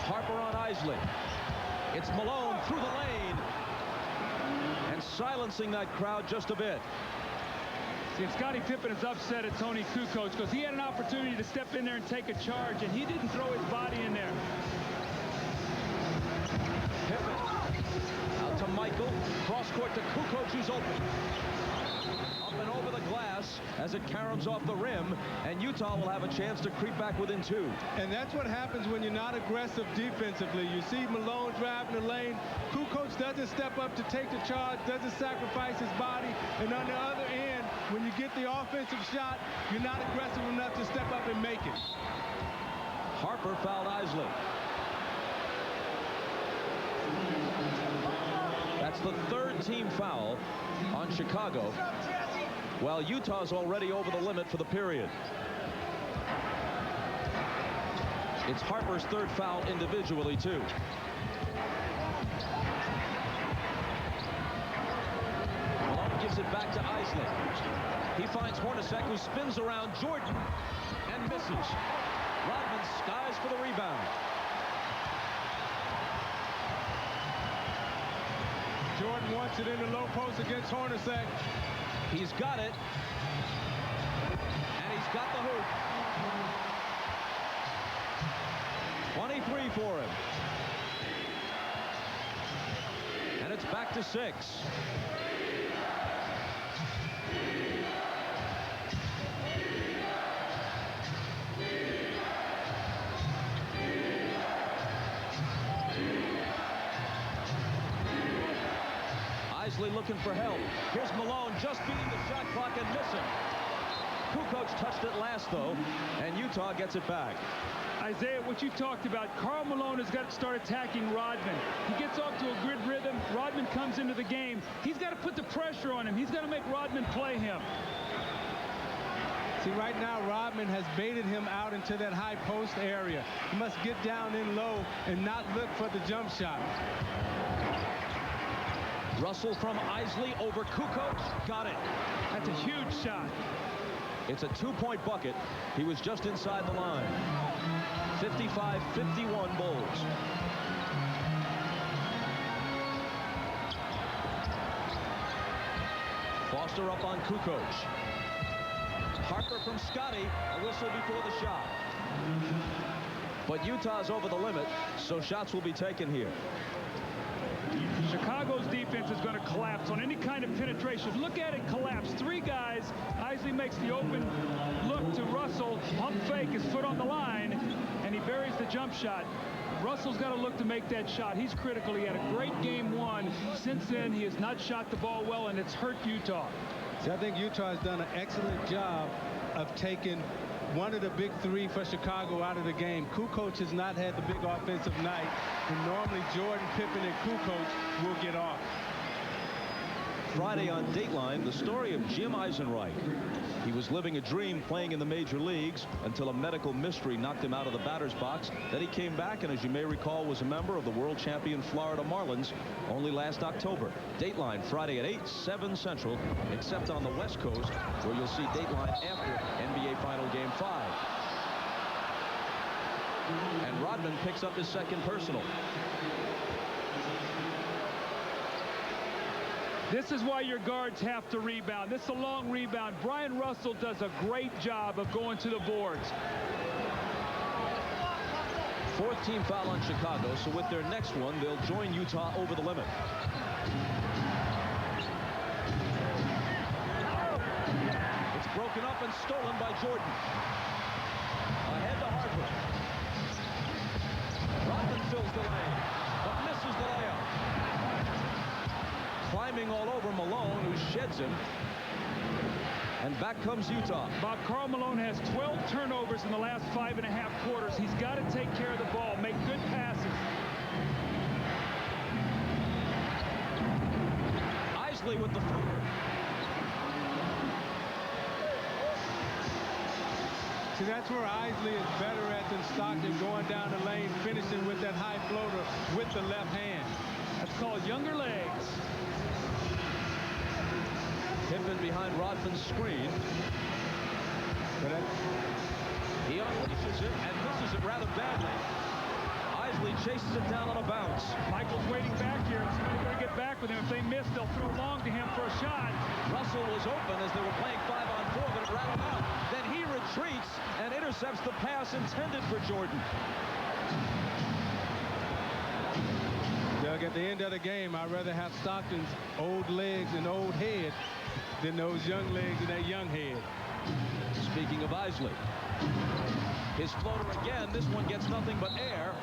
Harper on Isley. It's Malone through the lane and silencing that crowd just a bit. See, and Scottie Pippen is upset at Tony Kukoc because he had an opportunity to step in there and take a charge, and he didn't throw his body in there. Pippen out to Michael. Cross court to Kukoc, who's open. Up and over the glass as it caroms off the rim, and Utah will have a chance to creep back within 2. And that's what happens when you're not aggressive defensively. You see Malone driving the lane. Kukoc doesn't step up to take the charge, doesn't sacrifice his body, and on the other end, when you get the offensive shot, you're not aggressive enough to step up and make it. Harper fouled Isley. That's the 3rd team foul on Chicago, while Utah's already over the limit for the period. It's Harper's 3rd foul individually, too. Malone gives it back to Isley. He finds Hornacek, who spins around Jordan and misses. Rodman skies for the rebound. Jordan wants it in the low post against Hornacek. He's got it. And he's got the hoop. 23 for him. And it's back to 6. Isley looking for help. Here's Malone just beating the shot clock and missing. Kukoc touched it last, though, and Utah gets it back. Isaiah, what you talked about, Karl Malone has got to start attacking Rodman. He gets off to a good rhythm. Rodman comes into the game. He's got to put the pressure on him. He's got to make Rodman play him. See, right now, Rodman has baited him out into that high post area. He must get down in low and not look for the jump shot. Russell from Isley over Kukoc. Got it. That's a huge shot. It's a 2-point bucket. He was just inside the line. 55-51 Bulls. Foster up on Kukoc. Harper from Scotty. A whistle before the shot. But Utah's over the limit, so shots will be taken here. Chicago's defense is going to collapse on any kind of penetration. Look at it collapse. 3 guys. Isley makes the open look to Russell. Pump fake, his foot on the line, and he buries the jump shot. Russell's got to look to make that shot. He's critical. He had a great game 1. Since then, he has not shot the ball well, and it's hurt Utah. See, I think Utah has done an excellent job of taking one of the big 3 for Chicago out of the game. Kukoc has not had the big offensive night, and normally Jordan, Pippen, and Kukoc will get off. Friday on Dateline, the story of Jim Eisenreich. He was living a dream playing in the major leagues until a medical mystery knocked him out of the batter's box. Then he came back and, as you may recall, was a member of the world champion Florida Marlins only last October. Dateline Friday at 8, 7 Central, except on the West Coast, where you'll see Dateline after NBA Final Game 5. And Rodman picks up his second personal. This is why your guards have to rebound. This is a long rebound. Brian Russell does a great job of going to the boards. Fourth team foul on Chicago, so with their next one, they'll join Utah over the limit. It's broken up and stolen by Jordan. Ahead to Harper. Rodman fills the lane, but misses the layup. Climbing all over Malone, who sheds him. And back comes Utah. Bob, Karl Malone has 12 turnovers in the last 5.5 quarters. He's got to take care of the ball, make good passes. Isley with the floater. See, that's where Isley is better at than Stockton, going down the lane, finishing with that high floater with the left hand. That's called younger legs. Pippen behind Rodman's screen. He unleashes it and misses it rather badly. Isley chases it down on a bounce. Michael's waiting back here. Somebody's going to get back with him. If they miss, they'll throw long to him for a shot. Russell was open as they were playing 5-on-4, but it rattled out. Then he retreats and intercepts the pass intended for Jordan. Doug, at the end of the game, I'd rather have Stockton's old legs and old head than those young legs and that young head. Speaking of Isley, his floater again. This one gets nothing but air.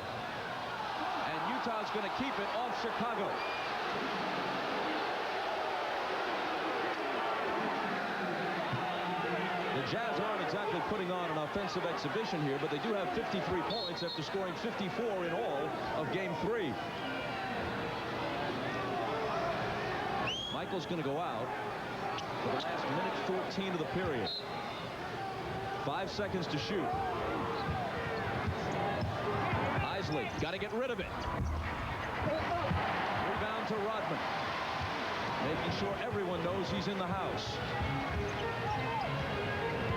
And Utah's going to keep it off Chicago. The Jazz aren't exactly putting on an offensive exhibition here, but they do have 53 points after scoring 54 in all of Game 3. Michael's going to go out for the last minute 14 of the period. 5 seconds to shoot. Isley got to get rid of it. Rebound to Rodman. Making sure everyone knows he's in the house.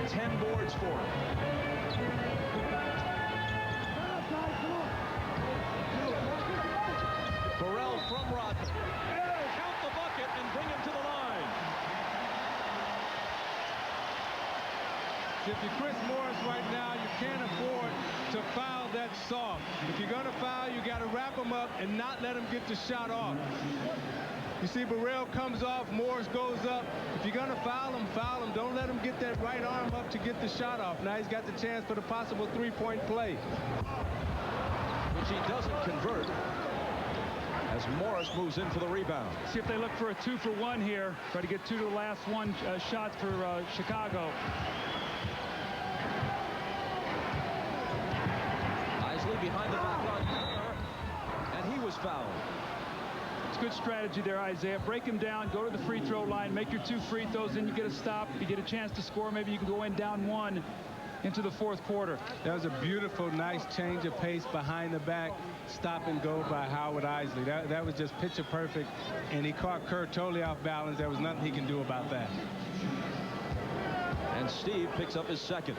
10 boards for him. Burrell from Rodman. Count the bucket and bring him to the line. If you're Chris Morris right now, you can't afford to foul that soft. If you're going to foul, you got to wrap him up and not let him get the shot off. You see, Burrell comes off, Morris goes up. If you're going to foul him, foul him. Don't let him get that right arm up to get the shot off. Now he's got the chance for the possible three-point play. Which he doesn't convert as Morris moves in for the rebound. See if they look for a 2-for-1 here. Try to get 2 to the last one shots for Chicago. Isley behind the back line, and he was fouled. It's good strategy there, Isaiah. Break him down, go to the free throw line, make your 2 free throws, then you get a stop. If you get a chance to score, maybe you can go in down 1 into the 4th quarter. That was a beautiful, nice change of pace behind the back, stop and go by Howard Isley. That was just picture perfect, and he caught Kerr totally off balance. There was nothing he can do about that. And Steve picks up his second.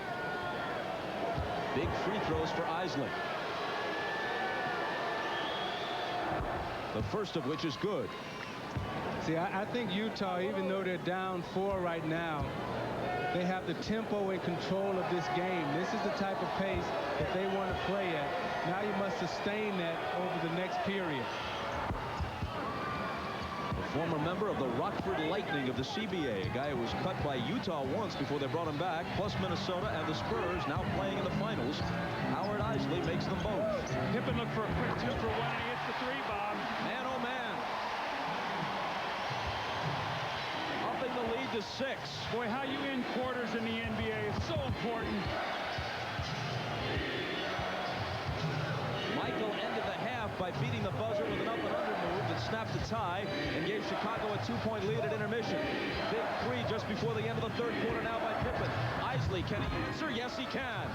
Big free throws for Isley. The first of which is good. See, I think Utah, even though they're down 4 right now, they have the tempo and control of this game. This is the type of pace that they want to play at. Now you must sustain that over the next period. A former member of the Rockford Lightning of the CBA, a guy who was cut by Utah once before they brought him back, plus Minnesota and the Spurs now playing in the finals. Howard Isley makes them both. Pippen looked for a quick 2-for-1 and he hits the 3, Bob. Man, oh man. Upping the lead to 6. Boy, how you end quarters in the NBA is so important. Michael ended the half by beating the buzzer with an up and under move that snapped the tie and gave Chicago a 2-point lead at intermission. Big 3 just before the end of the 3rd quarter now by Pippen. Isley, can he answer? Yes, he can.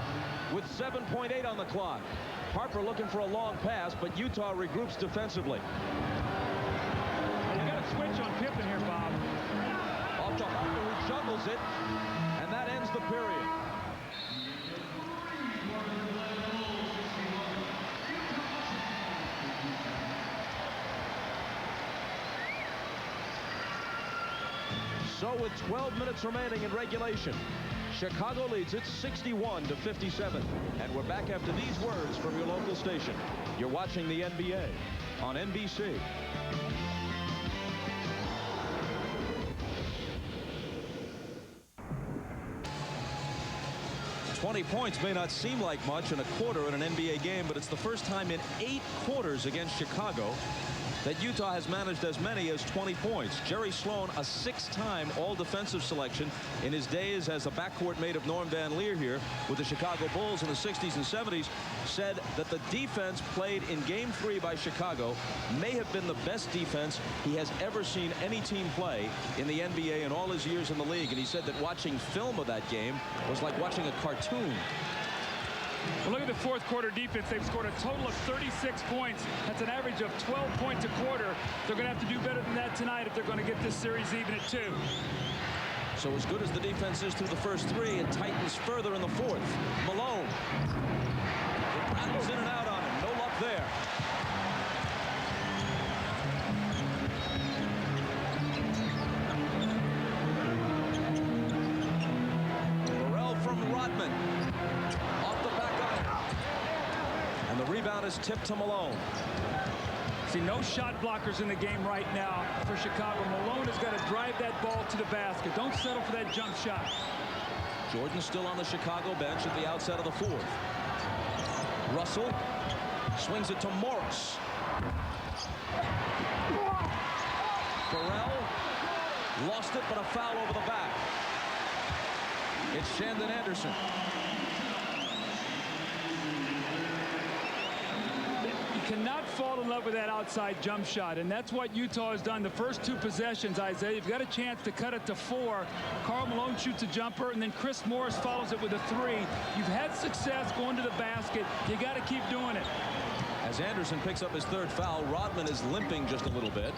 With 7.8 on the clock. Harper looking for a long pass, but Utah regroups defensively. You got to switch on Pippen here, Bob. Off to Harper, who juggles it, and that ends the period. So with 12 minutes remaining in regulation, Chicago leads it 61-57. And we're back after these words from your local station. You're watching the NBA on NBC. "20 points may not seem like much in a quarter in an NBA game, but it's the first time in 8 quarters against Chicago that Utah has managed as many as 20 points. Jerry Sloan, a 6-time all-defensive selection in his days as a backcourt mate of Norm Van Leer here with the Chicago Bulls in the 60s and 70s, said that the defense played in Game 3 by Chicago may have been the best defense he has ever seen any team play in the NBA in all his years in the league. And he said that watching film of that game was like watching a cartoon. Well, look at the fourth quarter defense. They've scored a total of 36 points. That's an average of 12 points a quarter. They're going to have to do better than that tonight if they're going to get this series even at 2. So as good as the defense is through the first 3, it tightens further in the fourth. Malone. It rattles in and out on him. No luck there. Burrell from Rodman. And the rebound is tipped to Malone. See, no shot blockers in the game right now for Chicago. Malone has got to drive that ball to the basket. Don't settle for that jump shot. Jordan still on the Chicago bench at the outset of the fourth. Russell swings it to Morris. Burrell lost it, but a foul over the back. It's Shandon Anderson. Cannot fall in love with that outside jump shot, and that's what Utah has done the first 2 possessions. Isaiah, you've got a chance to cut it to 4. Karl Malone shoots a jumper, and then Chris Morris follows it with a 3. You've had success going to the basket. You got to keep doing it. As Anderson picks up his 3rd foul, Rodman is limping just a little bit.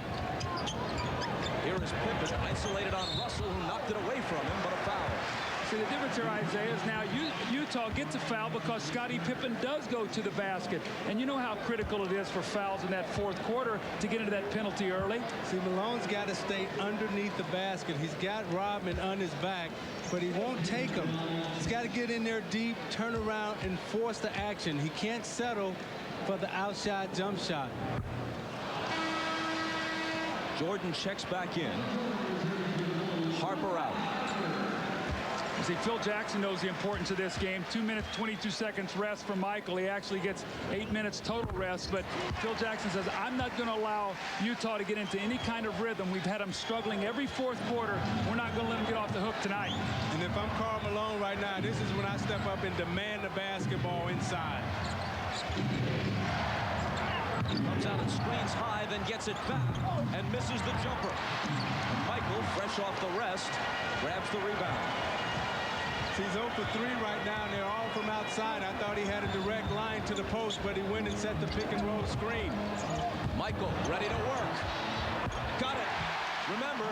Here is Pippen isolated on Russell, who knocked it away from him, but a foul. See, the difference here, Isaiah, is now Utah gets a foul because Scottie Pippen does go to the basket. And you know how critical it is for fouls in that fourth quarter to get into that penalty early. See, Malone's got to stay underneath the basket. He's got Rodman on his back, but he won't take him. He's got to get in there deep, turn around, and force the action. He can't settle for the outside jump shot. Jordan checks back in. Harper out. See, Phil Jackson knows the importance of this game. 2 minutes, 22 seconds rest for Michael. He actually gets 8 minutes total rest. But Phil Jackson says, I'm not going to allow Utah to get into any kind of rhythm. We've had them struggling every fourth quarter. We're not going to let them get off the hook tonight. And if I'm Karl Malone right now, this is when I step up and demand the basketball inside. Comes out and screens high, then gets it back and misses the jumper. And Michael, fresh off the rest, grabs the rebound. He's 0 for 3 right now, and they're all from outside. I thought he had a direct line to the post, but he went and set the pick-and-roll screen. Michael ready to work. Got it. Remember,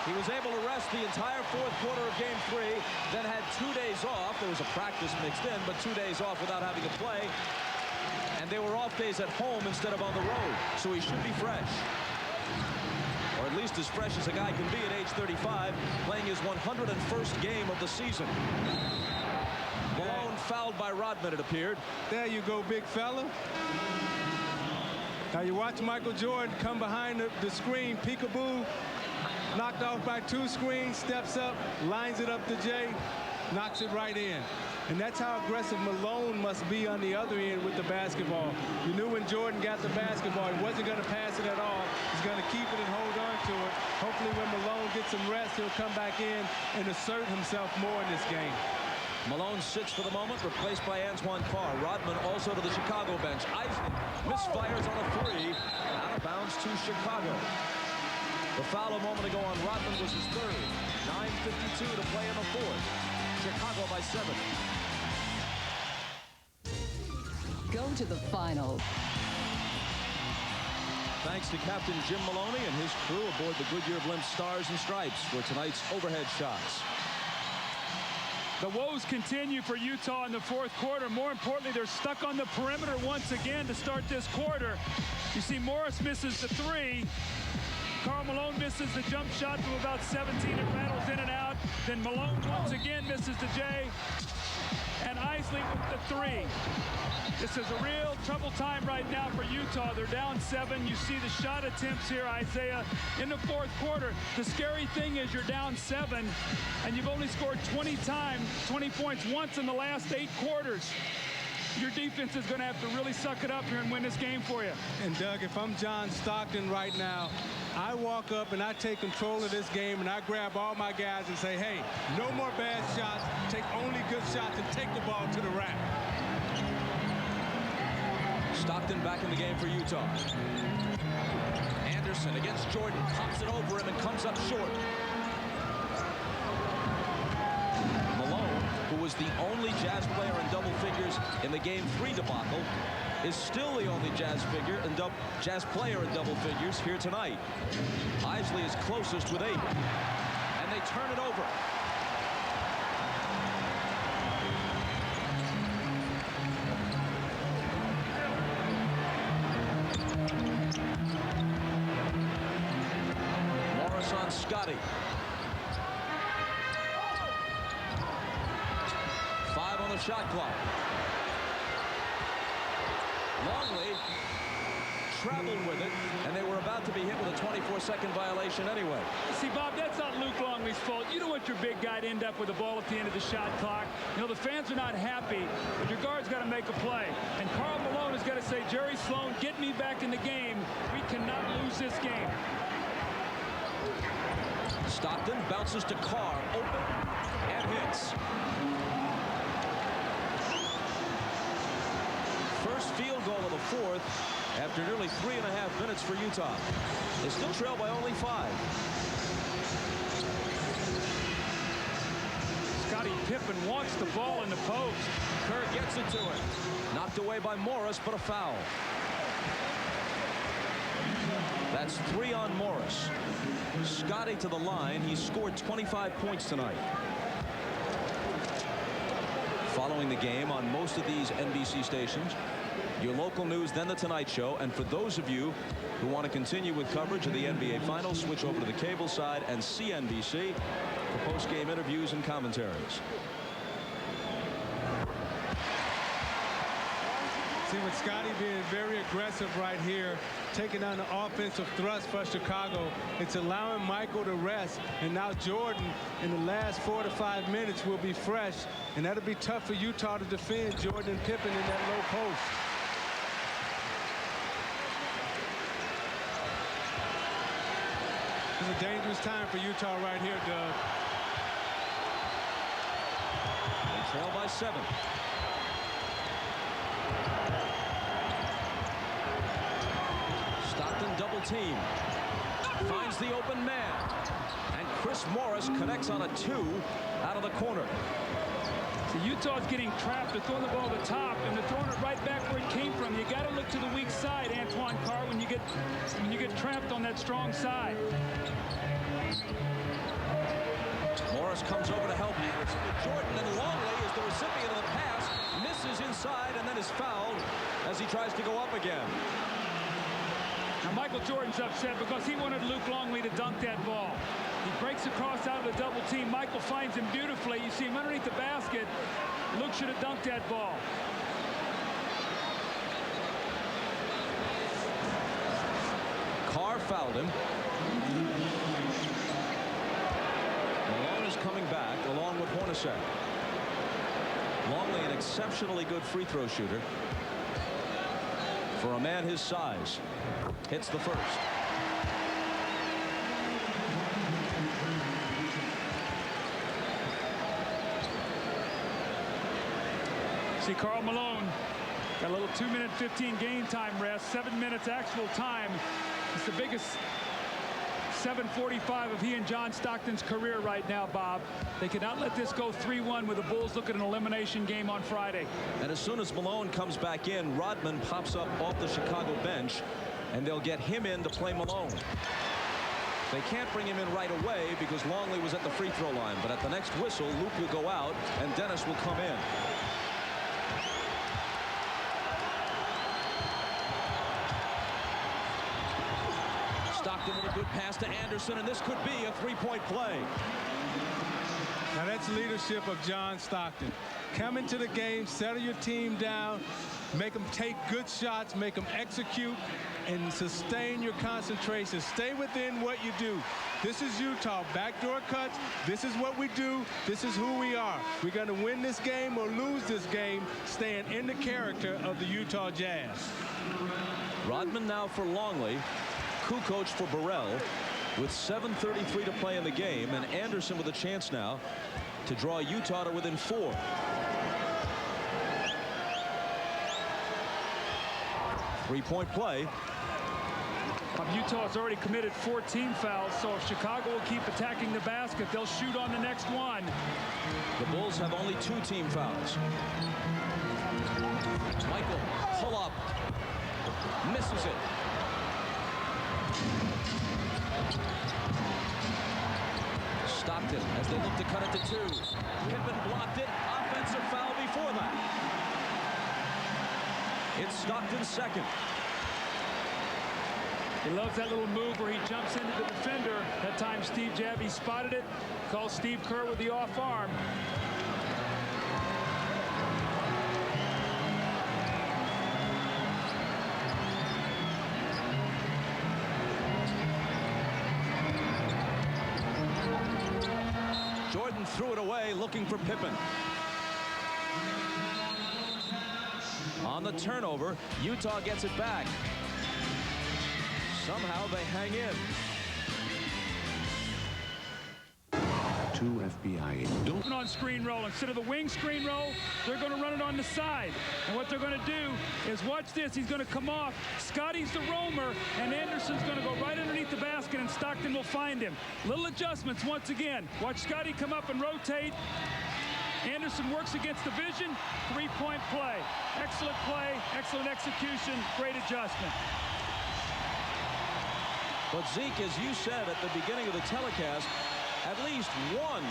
he was able to rest the entire fourth quarter of Game 3, then had 2 days off. There was a practice mixed in, but 2 days off without having to play. And they were off days at home instead of on the road, so he should be fresh. Or at least as fresh as a guy can be at age 35, playing his 101st game of the season. Malone fouled by Rodman, it appeared. There you go, big fella. Now you watch Michael Jordan come behind the screen, peekaboo, knocked off by 2 screens, steps up, lines it up to Jay, knocks it right in. And that's how aggressive Malone must be on the other end with the basketball. You knew when Jordan got the basketball, he wasn't going to pass it at all. He's going to keep it and hold on to it. Hopefully when Malone gets some rest, he'll come back in and assert himself more in this game. Malone sits for the moment, replaced by Antoine Carr. Rodman also to the Chicago bench. Eisner misfires on a 3, out of bounds to Chicago. The foul a moment ago on Rodman was his 3rd. 9:52 to play in the 4th. Chicago by 7. Go to the finals. Thanks to Captain Jim Maloney and his crew aboard the Goodyear Blimp Stars and Stripes for tonight's overhead shots. The woes continue for Utah in the fourth quarter. More importantly, they're stuck on the perimeter once again to start this quarter. You see Morris misses the 3. Karl Malone misses the jump shot from about 17. It rattles in and out. Then Malone once again misses the J. And Isley with the 3. This is a real trouble time right now for Utah. They're down 7. You see the shot attempts here, Isaiah, in the fourth quarter. The scary thing is you're down 7, and you've only scored 20 points once in the last 8 quarters. Your defense is going to have to really suck it up here and win this game for you. And Doug, if I'm John Stockton right now, I walk up and I take control of this game and I grab all my guys and say, hey, no more bad shots, take only good shots and take the ball to the rack. Stockton back in the game for Utah. Anderson against Jordan, pops it over him and comes up short. Malone, who was the only Jazz player in double figures in the Game 3 debacle, is still the only Jazz player in double figures here tonight. Isley is closest with 8, and they turn it over. Morris on Scotty. 5 on the shot clock. Longley traveled with it, and they were about to be hit with a 24-second violation anyway. See, Bob, that's not Luke Longley's fault. You don't want your big guy to end up with the ball at the end of the shot clock. You know, the fans are not happy, but your guard's got to make a play. And Karl Malone has got to say, Jerry Sloan, get me back in the game. We cannot lose this game. Stockton bounces to Carr, open, and hits. First field goal of the fourth after nearly 3.5 minutes for Utah. They still trail by only 5. Scottie Pippen wants the ball in the post. Kerr gets it to him. Knocked away by Morris, but a foul. That's 3 on Morris. Scottie to the line. He's scored 25 points tonight. Following the game on most of these NBC stations, your local news, then the Tonight Show. And for those of you who want to continue with coverage of the NBA Finals, switch over to the cable side and CNBC for post-game interviews and commentaries. See, with Scottie being very aggressive right here, taking on the offensive thrust for Chicago, it's allowing Michael to rest. And now Jordan, in the last 4 to 5 minutes, will be fresh. And that'll be tough for Utah to defend Jordan and Pippen in that low post. It's a dangerous time for Utah right here, Doug. They trail by 7. Stockton double team. Finds the open man. And Chris Morris connects on a 2 out of the corner. So Utah's getting trapped. They're throwing the ball to the top, and they're throwing it right back where it came from. You got to look to the weak side, Antoine Carr, when you get trapped on that strong side. Morris comes over to help Anderson with Jordan, and Longley is the recipient of the pass, misses inside, and then is fouled as he tries to go up again. Now Michael Jordan's upset because he wanted Luke Longley to dunk that ball. He breaks across out of the double team. Michael finds him beautifully. You see him underneath the basket. Luke should have dunked that ball. Carr fouled him. Malone is coming back along with Hornacek. Longley, an exceptionally good free throw shooter for a man his size. Hits the first. See, Karl Malone got a little 2-minute 15 game time rest, 7 minutes actual time. It's the biggest 7:45 of he and John Stockton's career right now, Bob. They cannot let this go 3-1 with the Bulls look at an elimination game on Friday. And as soon as Malone comes back in, Rodman pops up off the Chicago bench, and they'll get him in to play Malone. They can't bring him in right away because Longley was at the free throw line. But at the next whistle, Luke will go out, and Dennis will come in. Stockton with a good pass to Anderson, and this could be a three-point play. Now that's leadership of John Stockton. Come into the game, settle your team down, make them take good shots, make them execute, and sustain your concentration. Stay within what you do. This is Utah. Backdoor cuts. This is what we do. This is who we are. We're going to win this game or lose this game, staying in the character of the Utah Jazz. Rodman now for Longley. Kukoc for Burrell. With 7:33 to play in the game, and Anderson with a chance now to draw Utah to within 4. Three-point play. Utah has already committed 14 fouls, so if Chicago will keep attacking the basket, they'll shoot on the next one. The Bulls have only 2 team fouls. Michael, pull up. Misses it. Stockton as they look to cut it to 2. Pippen blocked it. Offensive foul before that. It's Stockton's second. He loves that little move where he jumps into the defender. That time Steve Javie spotted it. Calls Steve Kerr with the off arm. Jordan threw it away, looking for Pippen. On the turnover, Utah gets it back. Somehow they hang in. 2 FBI agents. On screen roll. Instead of the wing screen roll, they're going to run it on the side. And what they're going to do is watch this. He's going to come off. Scotty's the roamer, and Anderson's going to go right underneath the basket, and Stockton will find him. Little adjustments once again. Watch Scotty come up and rotate. Anderson works against the vision. Three-point play. Excellent execution, great adjustment. But Zeke, as you said at the beginning of the telecast, at least one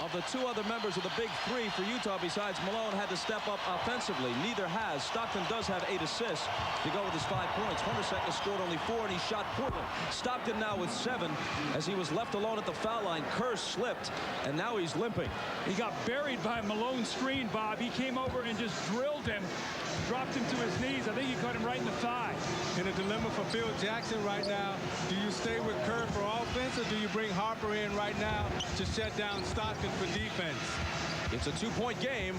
of the 2 other members of the big 3 for Utah besides Malone had to step up offensively. Neither has. Stockton does have 8 assists to go with his 5 points. Hornacek has scored only 4, and he shot poorly. Stockton now with 7 as he was left alone at the foul line. Kerr slipped, and now he's limping. He got buried by Malone's screen, Bob. He came over and just drilled him, dropped him to his knees. I think he caught him right in the thigh. In a dilemma for Phil Jackson right now. Do you stay with Kerr for offense, or do you bring Harper in right now to shut down Stockton for defense? It's a 2-point game,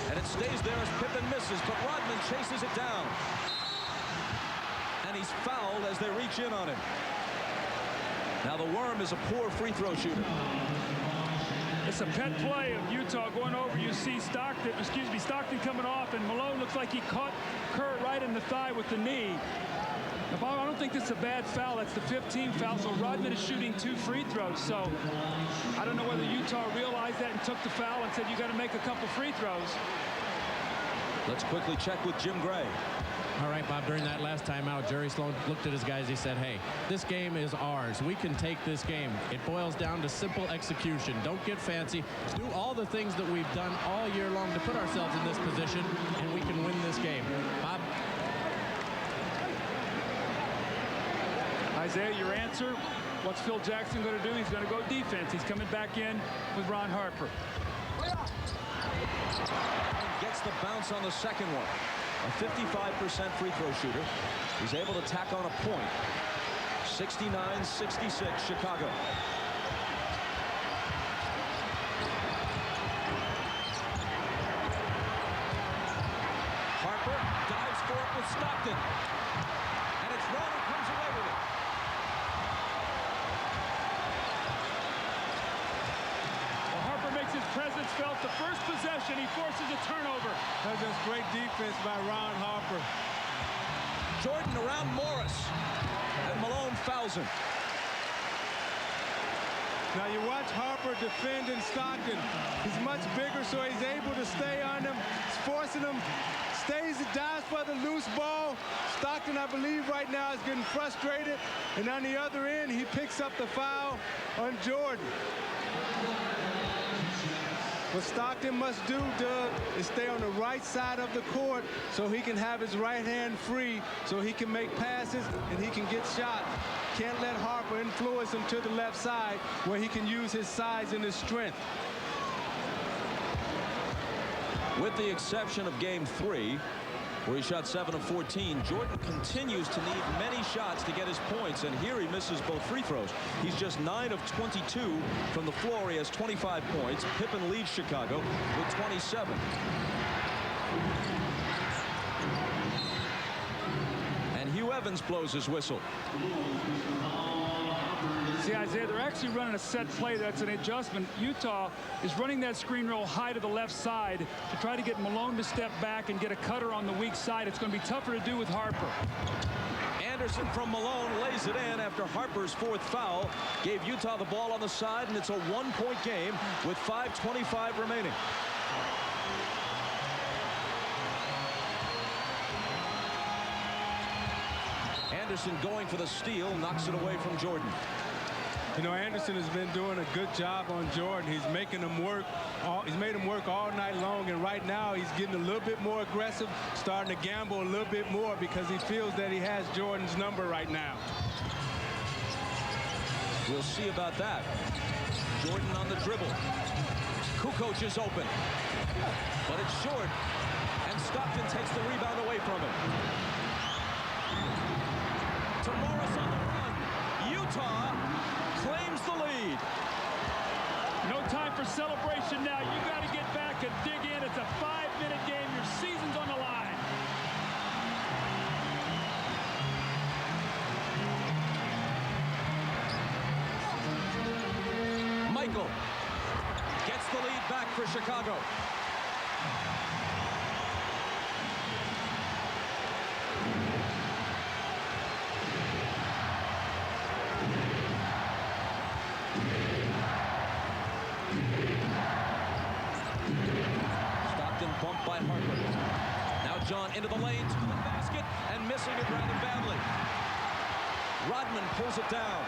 and it stays there as Pippen misses, but Rodman chases it down. And he's fouled as they reach in on him. Now the Worm is a poor free throw shooter. It's a pet play of Utah going over. You see Stockton coming off, and Malone looks like he caught Kerr right in the thigh with the knee. Bob, I don't think this is a bad foul. That's the 15th foul, so Rodman is shooting 2 free throws. So I don't know whether Utah realized that and took the foul and said, you got to make a couple free throws. Let's quickly check with Jim Gray. All right, Bob, during that last timeout, Jerry Sloan looked at his guys. He said, hey, this game is ours. We can take this game. It boils down to simple execution. Don't get fancy. Do all the things that we've done all year long to put ourselves in this position, and we can win this game. Bob? Isaiah, your answer? What's Phil Jackson going to do? He's going to go defense. He's coming back in with Ron Harper. Gets the bounce on the second one. A 55% free throw shooter. He's able to tack on a point. 69-66 Chicago. Harper dives for it with Stockton. And it's Ron who comes away with it. Well, Harper makes his presence felt. The first possession, he forces a turnover. That's just great defense by Ron Harper. Jordan around Morris, and Malone fouls him. Now you watch Harper defending Stockton. He's much bigger, so he's able to stay on him. He's forcing him, dives for the loose ball. Stockton, I believe, right now is getting frustrated. And on the other end, he picks up the foul on Jordan. What Stockton must do, Doug, is stay on the right side of the court so he can have his right hand free, so he can make passes and he can get shots. Can't let Harper influence him to the left side where he can use his size and his strength. With the exception of game 3, where he shot 7 of 14, Jordan continues to need many shots to get his points, and here he misses both free throws. He's just 9 of 22 from the floor. He has 25 points. Pippen leads Chicago with 27. And Hugh Evans blows his whistle. See, Isaiah, they're actually running a set play that's an adjustment. Utah is running that screen roll high to the left side to try to get Malone to step back and get a cutter on the weak side. It's going to be tougher to do with Harper. Anderson from Malone lays it in after Harper's 4th foul. Gave Utah the ball on the side, and it's a 1-point game with 5:25 remaining. Anderson going for the steal, knocks it away from Jordan. You know, Anderson has been doing a good job on Jordan. He's making him work. He's made him work all night long, and right now he's getting a little bit more aggressive, starting to gamble a little bit more because he feels that he has Jordan's number right now. We'll see about that. Jordan on the dribble. Kukoc is open, but it's short, and Stockton takes the rebound away from him. To Morris on the run. Utah claims the lead. No time for celebration now. You got to get back and dig in. It's a 5-minute game. Your season's on the line. Michael gets the lead back for Chicago. Bumped by Harper. Now John into the lane to the basket and missing it rather badly. Rodman pulls it down.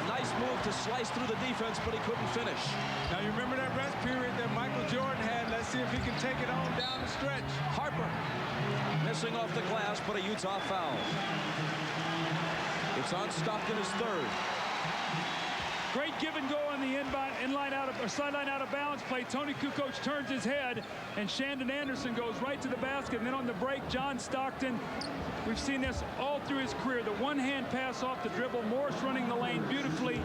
A nice move to slice through the defense, but he couldn't finish. Now you remember that rest period that Michael Jordan had. Let's see if he can take it on down the stretch. Harper missing off the glass, but a Utah foul. It's on Stockton, his 3rd. Great give and go on the sideline out of bounds play. Tony Kukoc turns his head, and Shandon Anderson goes right to the basket. And then on the break, John Stockton, we've seen this all through his career. The one-hand pass off the dribble. Morris running the lane beautifully.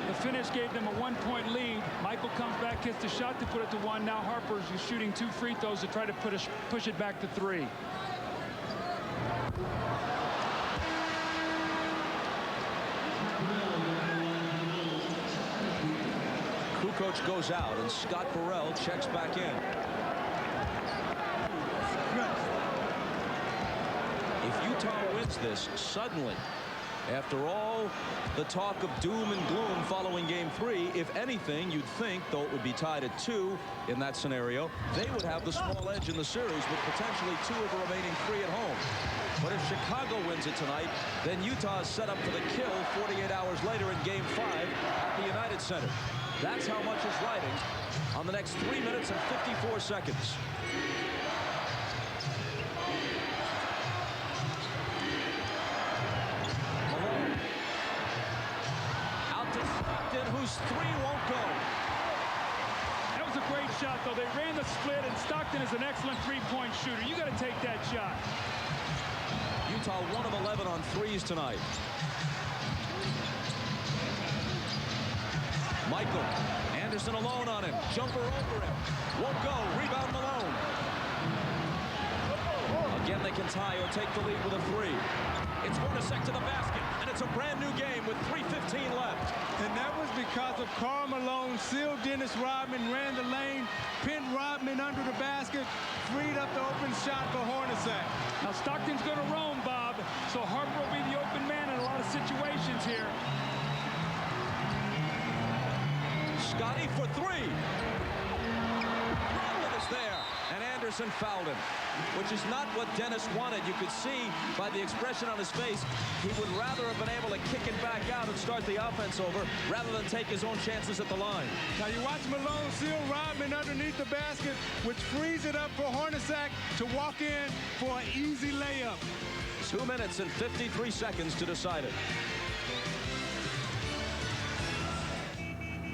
The finish gave them a 1-point lead. Michael comes back, hits the shot to put it to 1. Now Harper's shooting 2 free throws to try to push it back to 3. Kukoc goes out, and Scott Burrell checks back in. If Utah wins this, suddenly, after all the talk of doom and gloom following game 3, if anything, you'd think, though it would be tied at 2 in that scenario, they would have the small edge in the series with potentially 2 of the remaining 3 at home. But if Chicago wins it tonight, then Utah is set up for the kill 48 hours later in game 5 at the United Center. That's how much is riding on the next 3 minutes and 54 seconds. Malone. Out to Stockton, whose 3 won't go. That was a great shot, though. They ran the split, and Stockton is an excellent 3-point shooter. You got to take that shot. Utah 1 of 11 on 3s tonight. Michael. Anderson alone on him. Jumper over him. Won't go. Rebound Malone. Again, they can tie or take the lead with a 3. It's Hornacek to the basket, and it's a brand new game with 3:15 left. And that was because of Karl Malone sealed Dennis Rodman, ran the lane, pinned Rodman under the basket, freed up the open shot for Hornacek. Now Stockton's going to roam, Bob, so Harper will be the open man in a lot of situations here. Scotty for 3. Rodman is there, and Anderson fouled him, which is not what Dennis wanted. You could see by the expression on his face, he would rather have been able to kick it back out and start the offense over rather than take his own chances at the line. Now you watch Malone seal Rodman underneath the basket, which frees it up for Hornacek to walk in for an easy layup. 2 minutes and 53 seconds to decide it.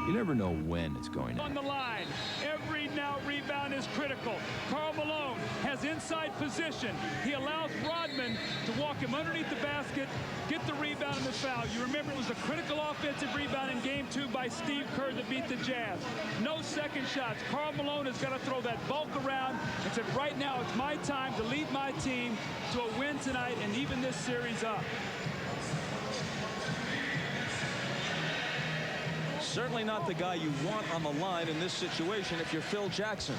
You never know when it's going to. On the line, every now rebound is critical. Karl Malone has inside position. He allows Rodman to walk him underneath the basket, get the rebound and the foul. You remember it was a critical offensive rebound in Game 2 by Steve Kerr that beat the Jazz. No second shots. Karl Malone has got to throw that bulk around and said, right now it's my time to lead my team to a win tonight and even this series up. Certainly not the guy you want on the line in this situation if you're Phil Jackson.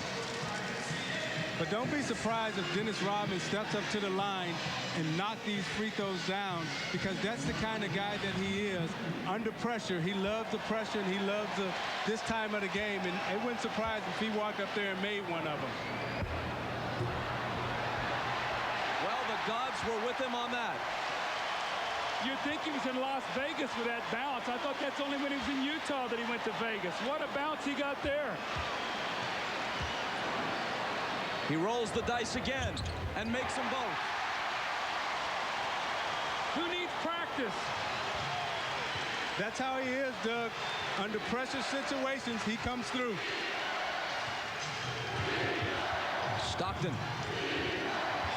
But don't be surprised if Dennis Rodman steps up to the line and knock these free throws down, because that's the kind of guy that he is. Under pressure, he loves the pressure, and he loves this time of the game. And it wouldn't surprise if he walked up there and made one of them. Well, the gods were with him on that. You'd think he was in Las Vegas with that bounce. I thought that's only when he was in Utah that he went to Vegas. What a bounce he got there. He rolls the dice again and makes them both. Who needs practice? That's how he is, Doug. Under pressure situations, he comes through. Stockton.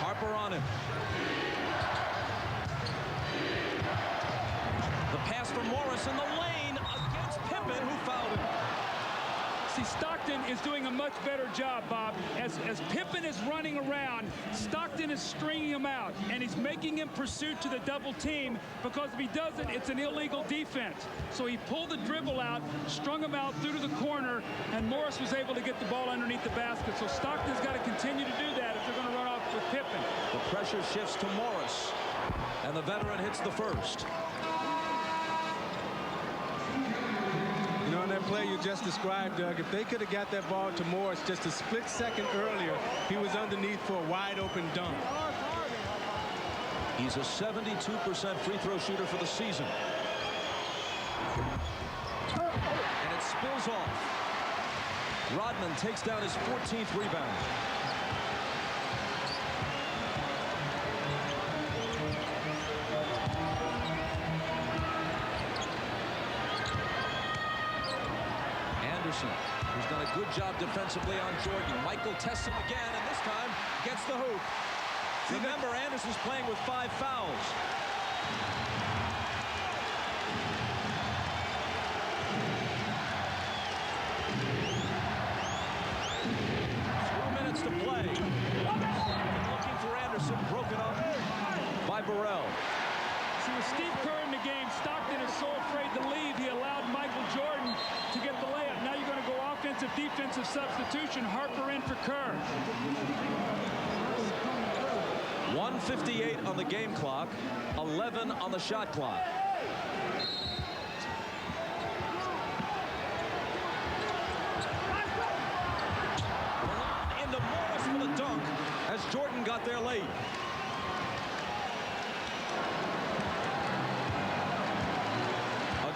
Harper on him. The pass from Morris in the lane against Pippen, who fouled him. See, Stockton is doing a much better job, Bob. As Pippen is running around, Stockton is stringing him out, and he's making him pursuit to the double team, because if he doesn't, it's an illegal defense. So he pulled the dribble out, strung him out through to the corner, and Morris was able to get the ball underneath the basket. So Stockton's got to continue to do that if they're going to run off with Pippen. The pressure shifts to Morris, and the veteran hits the first. You know, in that play you just described, Doug, if they could have got that ball to Morris just a split second earlier, he was underneath for a wide open dunk. He's a 72% free throw shooter for the season. And it spills off. Rodman takes down his 14th rebound. Who's done a good job defensively on Jordan. Michael tests him again, and this time gets the hoop. Remember, Anderson's playing with 5 fouls. 2 minutes to play. Looking for Anderson, broken up by Burrell. See, with Steve Kerr in the game, Stockton is so afraid to leave, he allowed Michael Jordan to get the layup. Now you're going to go offensive, defensive substitution. Harper in for Kerr. 1:58 on the game clock, 11 on the shot clock. Into Morris for the dunk as Jordan got there late.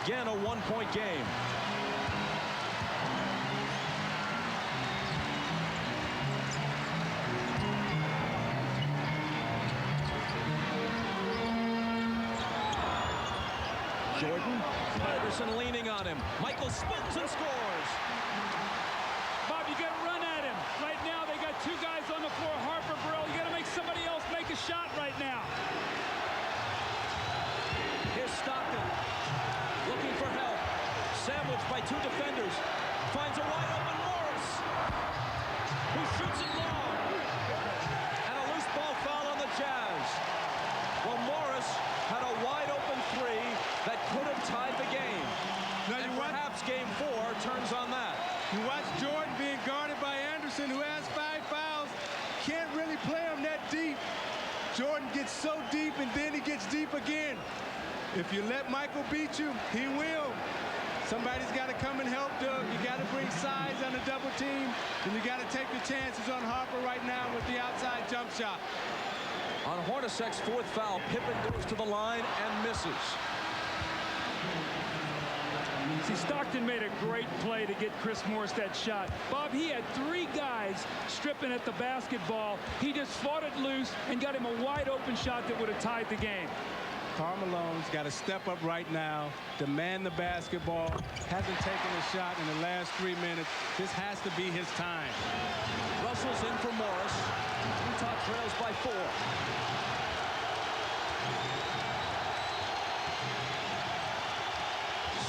Again, a one-point game. Jordan, Anderson leaning on him. Michael spins and scores. Bob, you got to run at him. Right now, they got 2 guys on the floor, Harper, Burrell. You got to make somebody else make a shot right now. Here's Stockton, looking for help. Sandwiched by 2 defenders. Finds a wide open Morris, who shoots it long. And a loose ball foul on the Jazz. Well, Morris had a wide open 3 that could have tied the game. Now and perhaps game 4 turns on that. You watch Jordan being guarded by Anderson, who has 5 fouls. Can't really play him that deep. Jordan gets so deep, and then he gets deep again. If you let Michael beat you, he will. Somebody's got to come and help, Doug. You got to bring size on a double team, and you got to take your chances on Harper right now with the outside jump shot. On Hornacek's 4th foul, Pippen goes to the line and misses. See, Stockton made a great play to get Chris Morris that shot. Bob, he had 3 guys stripping at the basketball. He just fought it loose and got him a wide open shot that would have tied the game. Karl Malone's got to step up right now, demand the basketball, hasn't taken a shot in the last 3 minutes. This has to be his time. Russell's in for Morris. Utah trails by 4.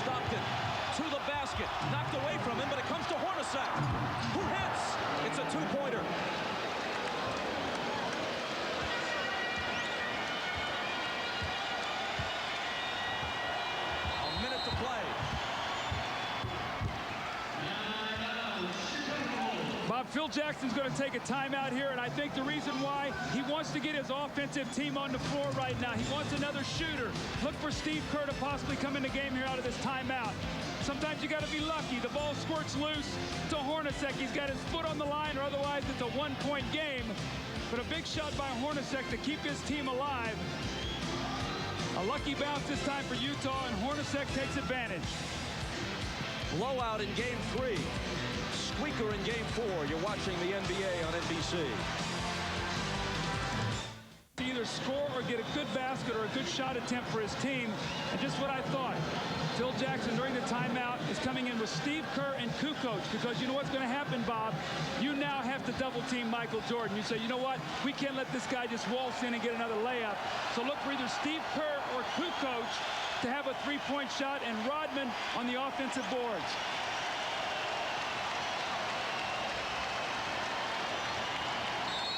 Stockton to the basket. Knocked away from him, but it comes to Hornacek, who hits. It's a 2-pointer. A minute to play. Bob, Phil Jackson's going to take a timeout here, and I think the reason why, he wants to get his offensive team on the floor right now. He wants another shooter. Look for Steve Kerr to possibly come in the game here out of this timeout. Sometimes you got to be lucky. The ball squirts loose to Hornacek. He's got his foot on the line, or otherwise it's a 1-point game. But a big shot by Hornacek to keep his team alive. A lucky bounce this time for Utah, and Hornacek takes advantage. Blowout in Game 3. Squeaker in Game 4. You're watching the NBA on NBC. Either score or get a good basket or a good shot attempt for his team. And just what I thought. Phil Jackson during the timeout is coming in with Steve Kerr and Kukoc, because you know what's going to happen, Bob? You now have to double team Michael Jordan. You say, you know what? We can't let this guy just waltz in and get another layup. So look for either Steve Kerr or Kukoc to have a 3-point shot, and Rodman on the offensive boards.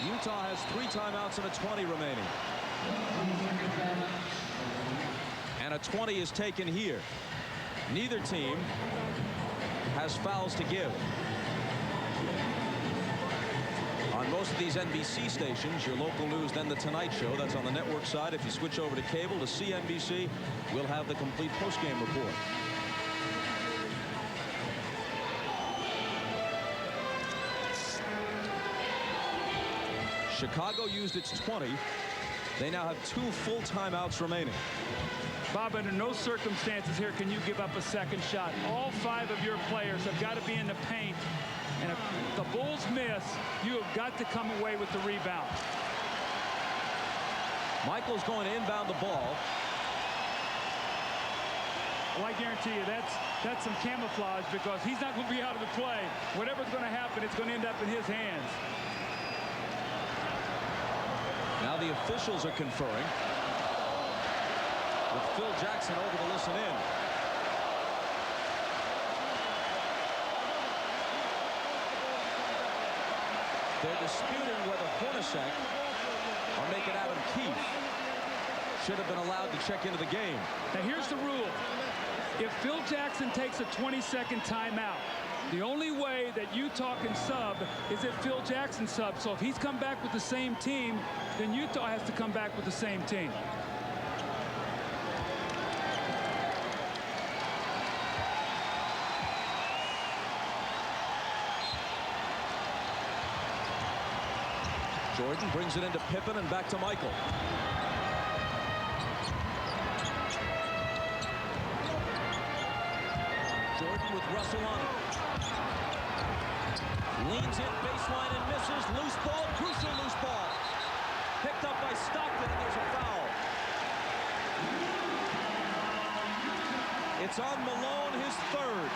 Utah has 3 timeouts and a 20 remaining. And a 20 is taken here. Neither team has fouls to give. On most of these NBC stations, your local news, then The Tonight Show, that's on the network side. If you switch over to cable to CNBC, we'll have the complete postgame report. Chicago used its 20. They now have 2 full timeouts remaining. Bob, under no circumstances here can you give up a second shot. All 5 of your players have got to be in the paint. And if the Bulls miss, you have got to come away with the rebound. Michael's going to inbound the ball. Well, I guarantee you that's some camouflage, because he's not going to be out of the play. Whatever's going to happen, it's going to end up in his hands. Now the officials are conferring with Phil Jackson over to listen in. They're disputing whether Hornacek or make it Adam Keefe should have been allowed to check into the game. Now here's the rule. If Phil Jackson takes a 20-second timeout, the only way that Utah can sub is if Phil Jackson subs. So if he's come back with the same team, then Utah has to come back with the same team. Jordan brings it into Pippen and back to Michael. Jordan with Russell on it. Leans in baseline and misses. Loose ball, crucial loose ball. Picked up by Stockton, and there's a foul. It's on Malone, his 3rd.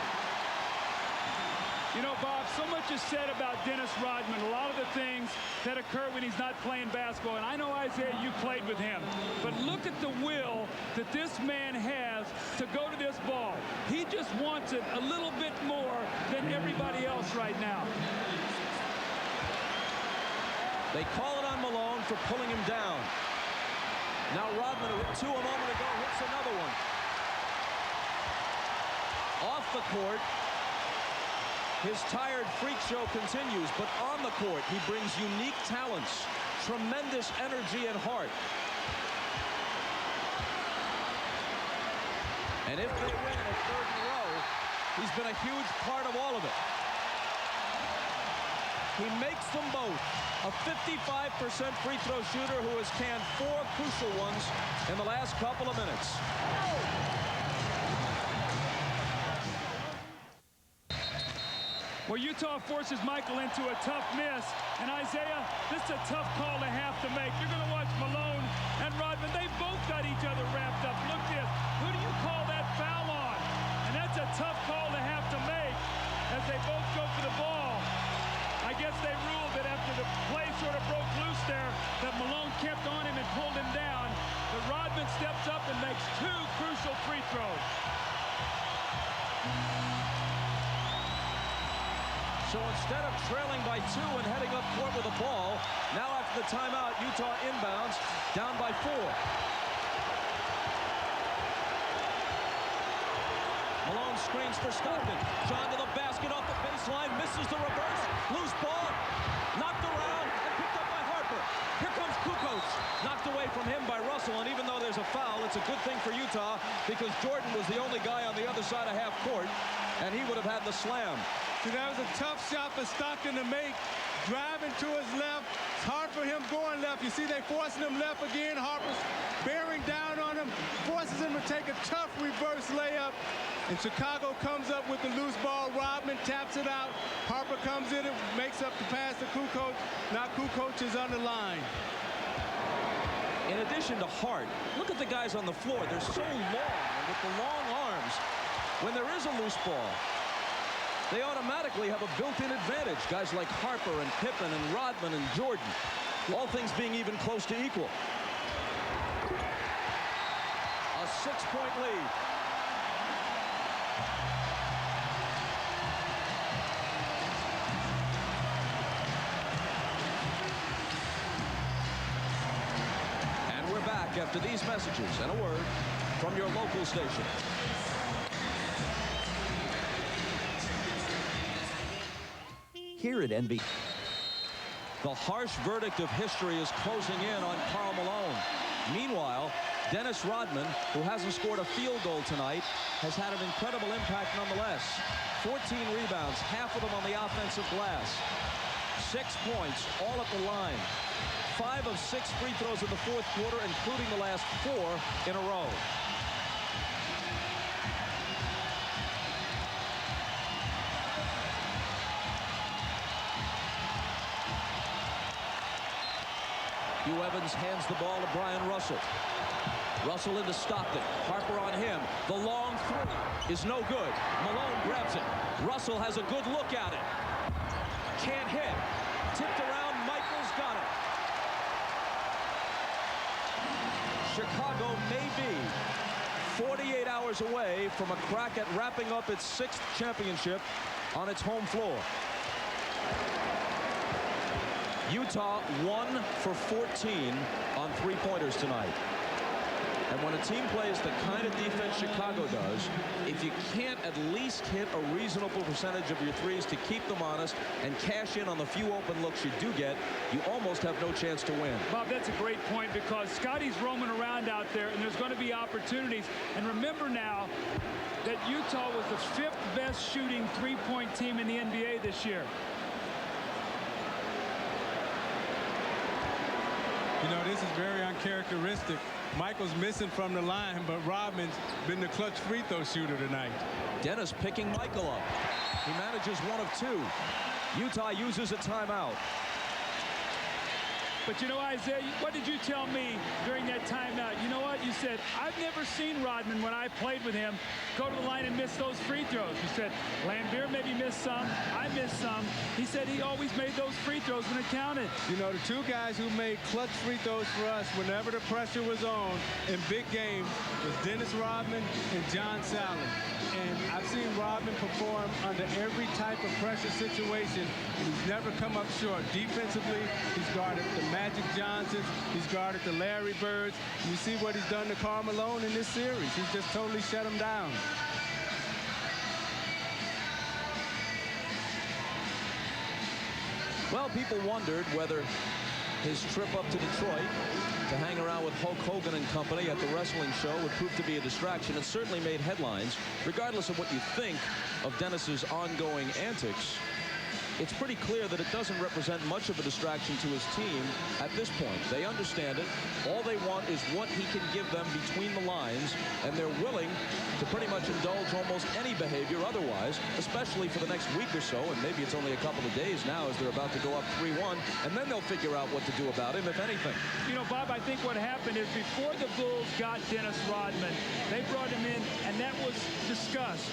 You know, Bob, so much is said about Dennis Rodman, a lot of the things that occur when he's not playing basketball. And I know, Isaiah, you played with him. But look at the will that this man has to go to this ball. He just wants it a little bit more than everybody else right now. They call it on Malone for pulling him down. Now Rodman, who hit 2 a moment ago, hits another one. Off the court, his tired freak show continues, but on the court, he brings unique talents, tremendous energy and heart. And if they win a 3rd in a row, he's been a huge part of all of it. He makes them both. A 55% free throw shooter who has canned 4 crucial ones in the last couple of minutes. Well, Utah forces Michael into a tough miss. And Isaiah, this is a tough call to have to make. You're going to watch Malone and Rodman. They both got each other wrapped up. Look this. Who do you call that foul on? And that's a tough call to have to make as they both go for the ball. I guess they ruled that after the play sort of broke loose there, that Malone kept on him and pulled him down. But Rodman steps up and makes 2 crucial free throws. So instead of trailing by 2 and heading up court with the ball, now after the timeout, Utah inbounds, down by 4. Malone screens for Stockton. John to the basket off the baseline, misses the reverse. Loose ball, knocked around and picked up by Harper. Here comes Kukoc, knocked away from him by Russell. And even though there's a foul, it's a good thing for Utah because Jordan was the only guy on the other side of half court, and he would have had the slam. See, that was a tough shot for Stockton to make. Driving to his left. It's hard for him going left. You see, they forcing him left again. Harper's bearing down on him, forces him to take a tough reverse layup. And Chicago comes up with the loose ball. Rodman taps it out. Harper comes in and makes up the pass to Kukoc. Now Kukoc is on the line. In addition to Hart, look at the guys on the floor. They're so long, and with the long arms, when there is a loose ball, they automatically have a built-in advantage. Guys like Harper and Pippen and Rodman and Jordan, all things being even close to equal. A 6-point lead. And we're back after these messages and a word from your local station. Here at NBC. The harsh verdict of history is closing in on Karl Malone. Meanwhile, Dennis Rodman, who hasn't scored a field goal tonight, has had an incredible impact nonetheless. 14 rebounds, half of them on the offensive glass. 6 points, all at the line. 5 of 6 free throws in the fourth quarter, including the last 4 in a row. Hugh Evans hands the ball to Brian Russell. Russell into Stockton. Harper on him. The long three is no good. Malone grabs it. Russell has a good look at it. Can't hit. Tipped around. Michael's got it. Chicago may be 48 hours away from a crack at wrapping up its 6th championship on its home floor. Utah 1 for 14 on 3-pointers tonight. And when a team plays the kind of defense Chicago does, if you can't at least hit a reasonable percentage of your threes to keep them honest and cash in on the few open looks you do get, you almost have no chance to win. Bob, that's a great point because Scotty's roaming around out there and there's going to be opportunities. And remember now that Utah was the 5th best shooting 3-point team in the NBA this year. You know, this is very uncharacteristic. Michael's missing from the line, but Rodman's been the clutch free throw shooter tonight. Dennis picking Michael up. He manages 1 of 2. Utah uses a timeout. But you know, Isaiah, what did you tell me during that timeout? You know what? You said, I've never seen Rodman when I played with him go to the line and miss those free throws. You said, Lambeer maybe missed some. I missed some. He said he always made those free throws when it counted. You know, the 2 guys who made clutch free throws for us whenever the pressure was on in big games was Dennis Rodman and John Salley. And I've seen Rodman perform under every type of pressure situation. He's never come up short. Defensively, he's guarded the Magic Johnsons. He's guarded the Larry Birds. You see what he's done to Karl Malone in this series. He's just totally shut him down. Well, people wondered whether his trip up to Detroit to hang around with Hulk Hogan and company at the wrestling show would prove to be a distraction. It certainly made headlines. Regardless of what you think of Dennis's ongoing antics, it's pretty clear that it doesn't represent much of a distraction to his team at this point. They understand it. All they want is what he can give them between the lines, and they're willing to pretty much indulge almost any behavior otherwise, especially for the next week or so, and maybe it's only a couple of days now as they're about to go up 3-1, and then they'll figure out what to do about him, if anything. You know, Bob, I think what happened is before the Bulls got Dennis Rodman, they brought him in, and that was discussed.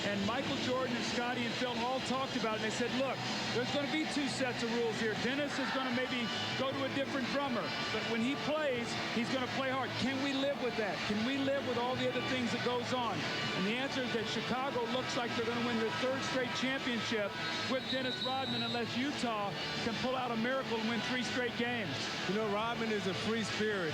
And Michael Jordan and Scotty and Phil all talked about it, and they said, look, there's going to be two sets of rules here. Dennis is going to maybe go to a different drummer, but when he plays, he's going to play hard. Can we live with that? Can we live with all the other things that goes on? And the answer is that Chicago looks like they're going to win their third straight championship with Dennis Rodman unless Utah can pull out a miracle and win 3 straight games. You know, Rodman is a free spirit.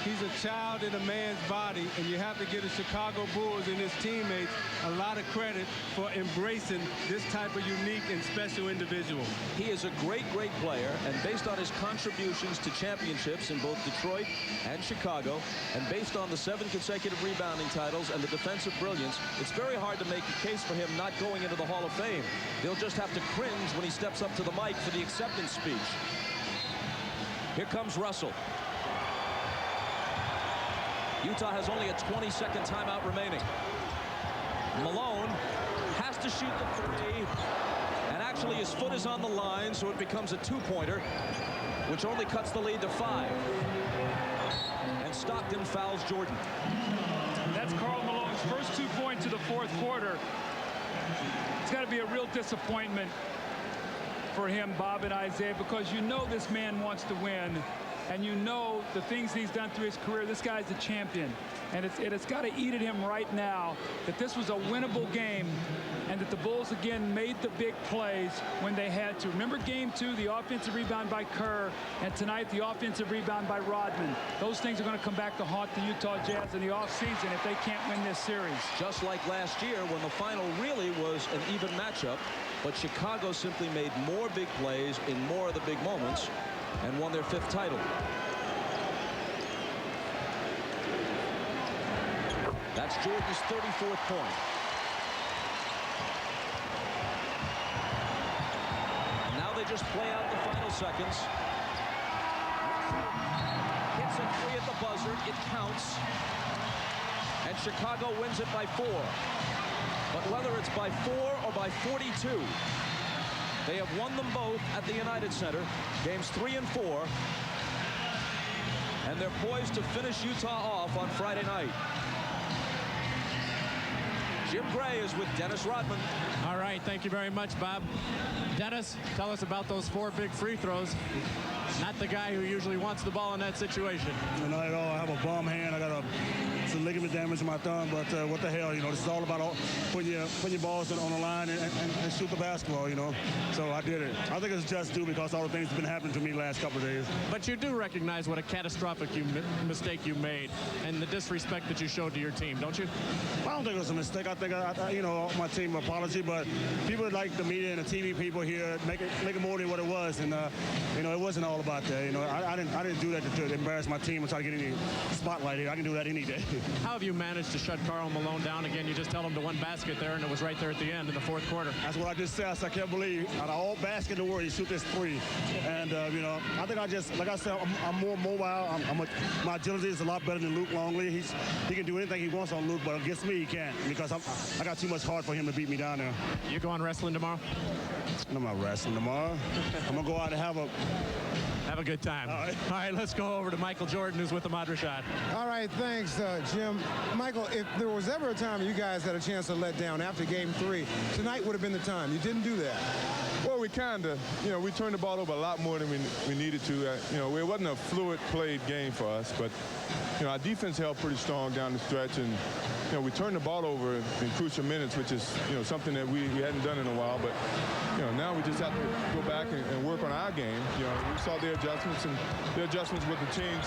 He's a child in a man's body, and you have to give the Chicago Bulls and his teammates a lot of credit for embracing this type of unique and special individual. He is a great, great player, and based on his contributions to championships in both Detroit and Chicago, and based on the 7 consecutive rebounding titles and the defensive brilliance, it's very hard to make a case for him not going into the Hall of Fame. They'll just have to cringe when he steps up to the mic for the acceptance speech. Here comes Russell. Utah has only a 20-second timeout remaining. Malone has to shoot the 3, and actually his foot is on the line, so it becomes a 2-pointer, which only cuts the lead to 5. And Stockton fouls Jordan. That's Karl Malone's first 2 points of the fourth quarter. It's got to be a real disappointment for him, Bob and Isaiah, because you know this man wants to win. And you know the things he's done through his career. This guy's a champion. And it's got to eat at him right now that this was a winnable game and that the Bulls again made the big plays when they had to. Remember game 2, the offensive rebound by Kerr, and tonight the offensive rebound by Rodman. Those things are going to come back to haunt the Utah Jazz in the offseason if they can't win this series. Just like last year when the final really was an even matchup, but Chicago simply made more big plays in more of the big moments and won their 5th title. That's Jordan's 34th point. And now they just play out the final seconds. Hits a 3 at the buzzer. It counts. And Chicago wins it by 4. But whether it's by 4 or by 42, they have won them both at the United Center, games 3 and 4, and they're poised to finish Utah off on Friday night. Jim Gray is with Dennis Rodman. All right, thank you very much, Bob. Dennis, tell us about those 4 big free throws. Not the guy who usually wants the ball in that situation. Not at all. I have a bum hand. I got some ligament damage in my thumb, but what the hell, you know, this is all about putting your balls on the line and shoot the basketball, you know. So I did it. I think it's just due because all the things have been happening to me the last couple of days. But you do recognize what a catastrophic mistake you made and the disrespect that you showed to your team, don't you? I don't think it was a mistake. I think, you know, my team apology, but people like the media and the TV people here make it more than what it was, and you know, it wasn't all about that. You know, I didn't do that to embarrass my team and try to get any spotlight here. I can do that any day. How have you managed to shut Karl Malone down again? You just held him to 1 basket there, and it was right there at the end in the 4th quarter. That's what I just said. I can't believe out of all basket in the world, he shoot this 3. And you know, I think like I said, I'm more mobile. My agility is a lot better than Luke Longley. He can do anything he wants on Luke, but against me he can't because I got too much heart for him to beat me down there. You going wrestling tomorrow? I'm not wrestling tomorrow. I'm gonna go out and have a good time. All right, let's go over to Michael Jordan, who's with the Madra shot. All right, thanks, Jim. Michael, if there was ever a time you guys had a chance to let down after game 3, tonight would have been the time. You didn't do that. Well, we kind of, you know, we turned the ball over a lot more than we needed to. You know, it wasn't a fluid played game for us, but, you know, our defense held pretty strong down the stretch, and, you know, we turned the ball over in crucial minutes, which is, you know, something that we hadn't done in a while. But, you know, now we just have to go back and work on our game. You know, we saw their adjustments, and their adjustments were to change,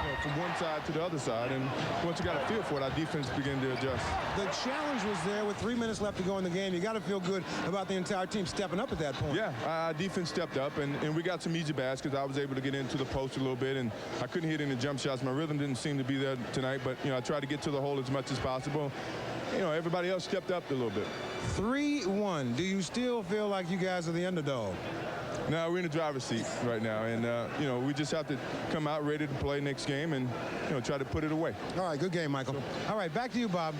you know, from one side to the other side. And once you got a feel for it, our defense began to adjust. The challenge was there with 3 minutes left to go in the game. You got to feel good about the entire team stepping up at that point. Yeah, our defense stepped up, and we got some easy baskets. I was able to get into the post a little bit, and I couldn't hit any jump shots. My rhythm didn't seem to be there tonight, but, you know, I tried to get to the hole as much as possible. You know, everybody else stepped up a little bit. 3-1. Do you still feel like you guys are the underdog? No, we're in the driver's seat right now, and you know, we just have to come out ready to play next game and, you know, try to put it away. All right, good game, Michael. All right, back to you, Bob.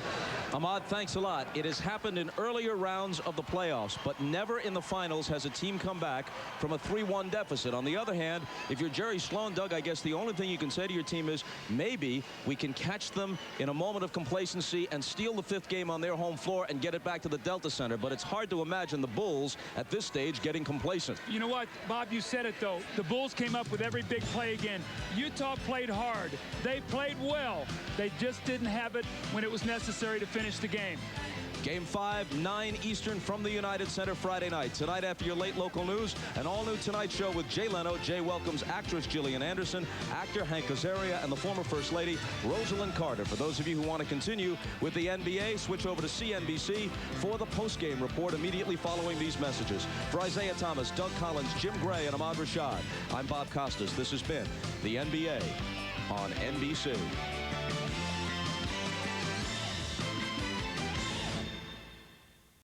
Ahmad, thanks a lot. It has happened in earlier rounds of the playoffs, but never in the finals has a team come back from a 3-1 deficit. On the other hand, if you're Jerry Sloan, Doug, I guess the only thing you can say to your team is maybe we can catch them in a moment of complacency and steal the 5th game on their home floor and get it back to the Delta Center. But it's hard to imagine the Bulls at this stage getting complacent. You know what, Bob, you said it, though. The Bulls came up with every big play again. Utah played hard. They played well. They just didn't have it when it was necessary to finish the game. Game 5, 9 Eastern from the United Center Friday night. Tonight, after your late local news, an all-new Tonight Show with Jay Leno. Jay welcomes actress Gillian Anderson, actor Hank Azaria, and the former First Lady Rosalind Carter. For those of you who want to continue with the NBA, switch over to CNBC for the post-game report immediately following these messages. For Isaiah Thomas, Doug Collins, Jim Gray, and Ahmad Rashad, I'm Bob Costas. This has been the NBA on NBC.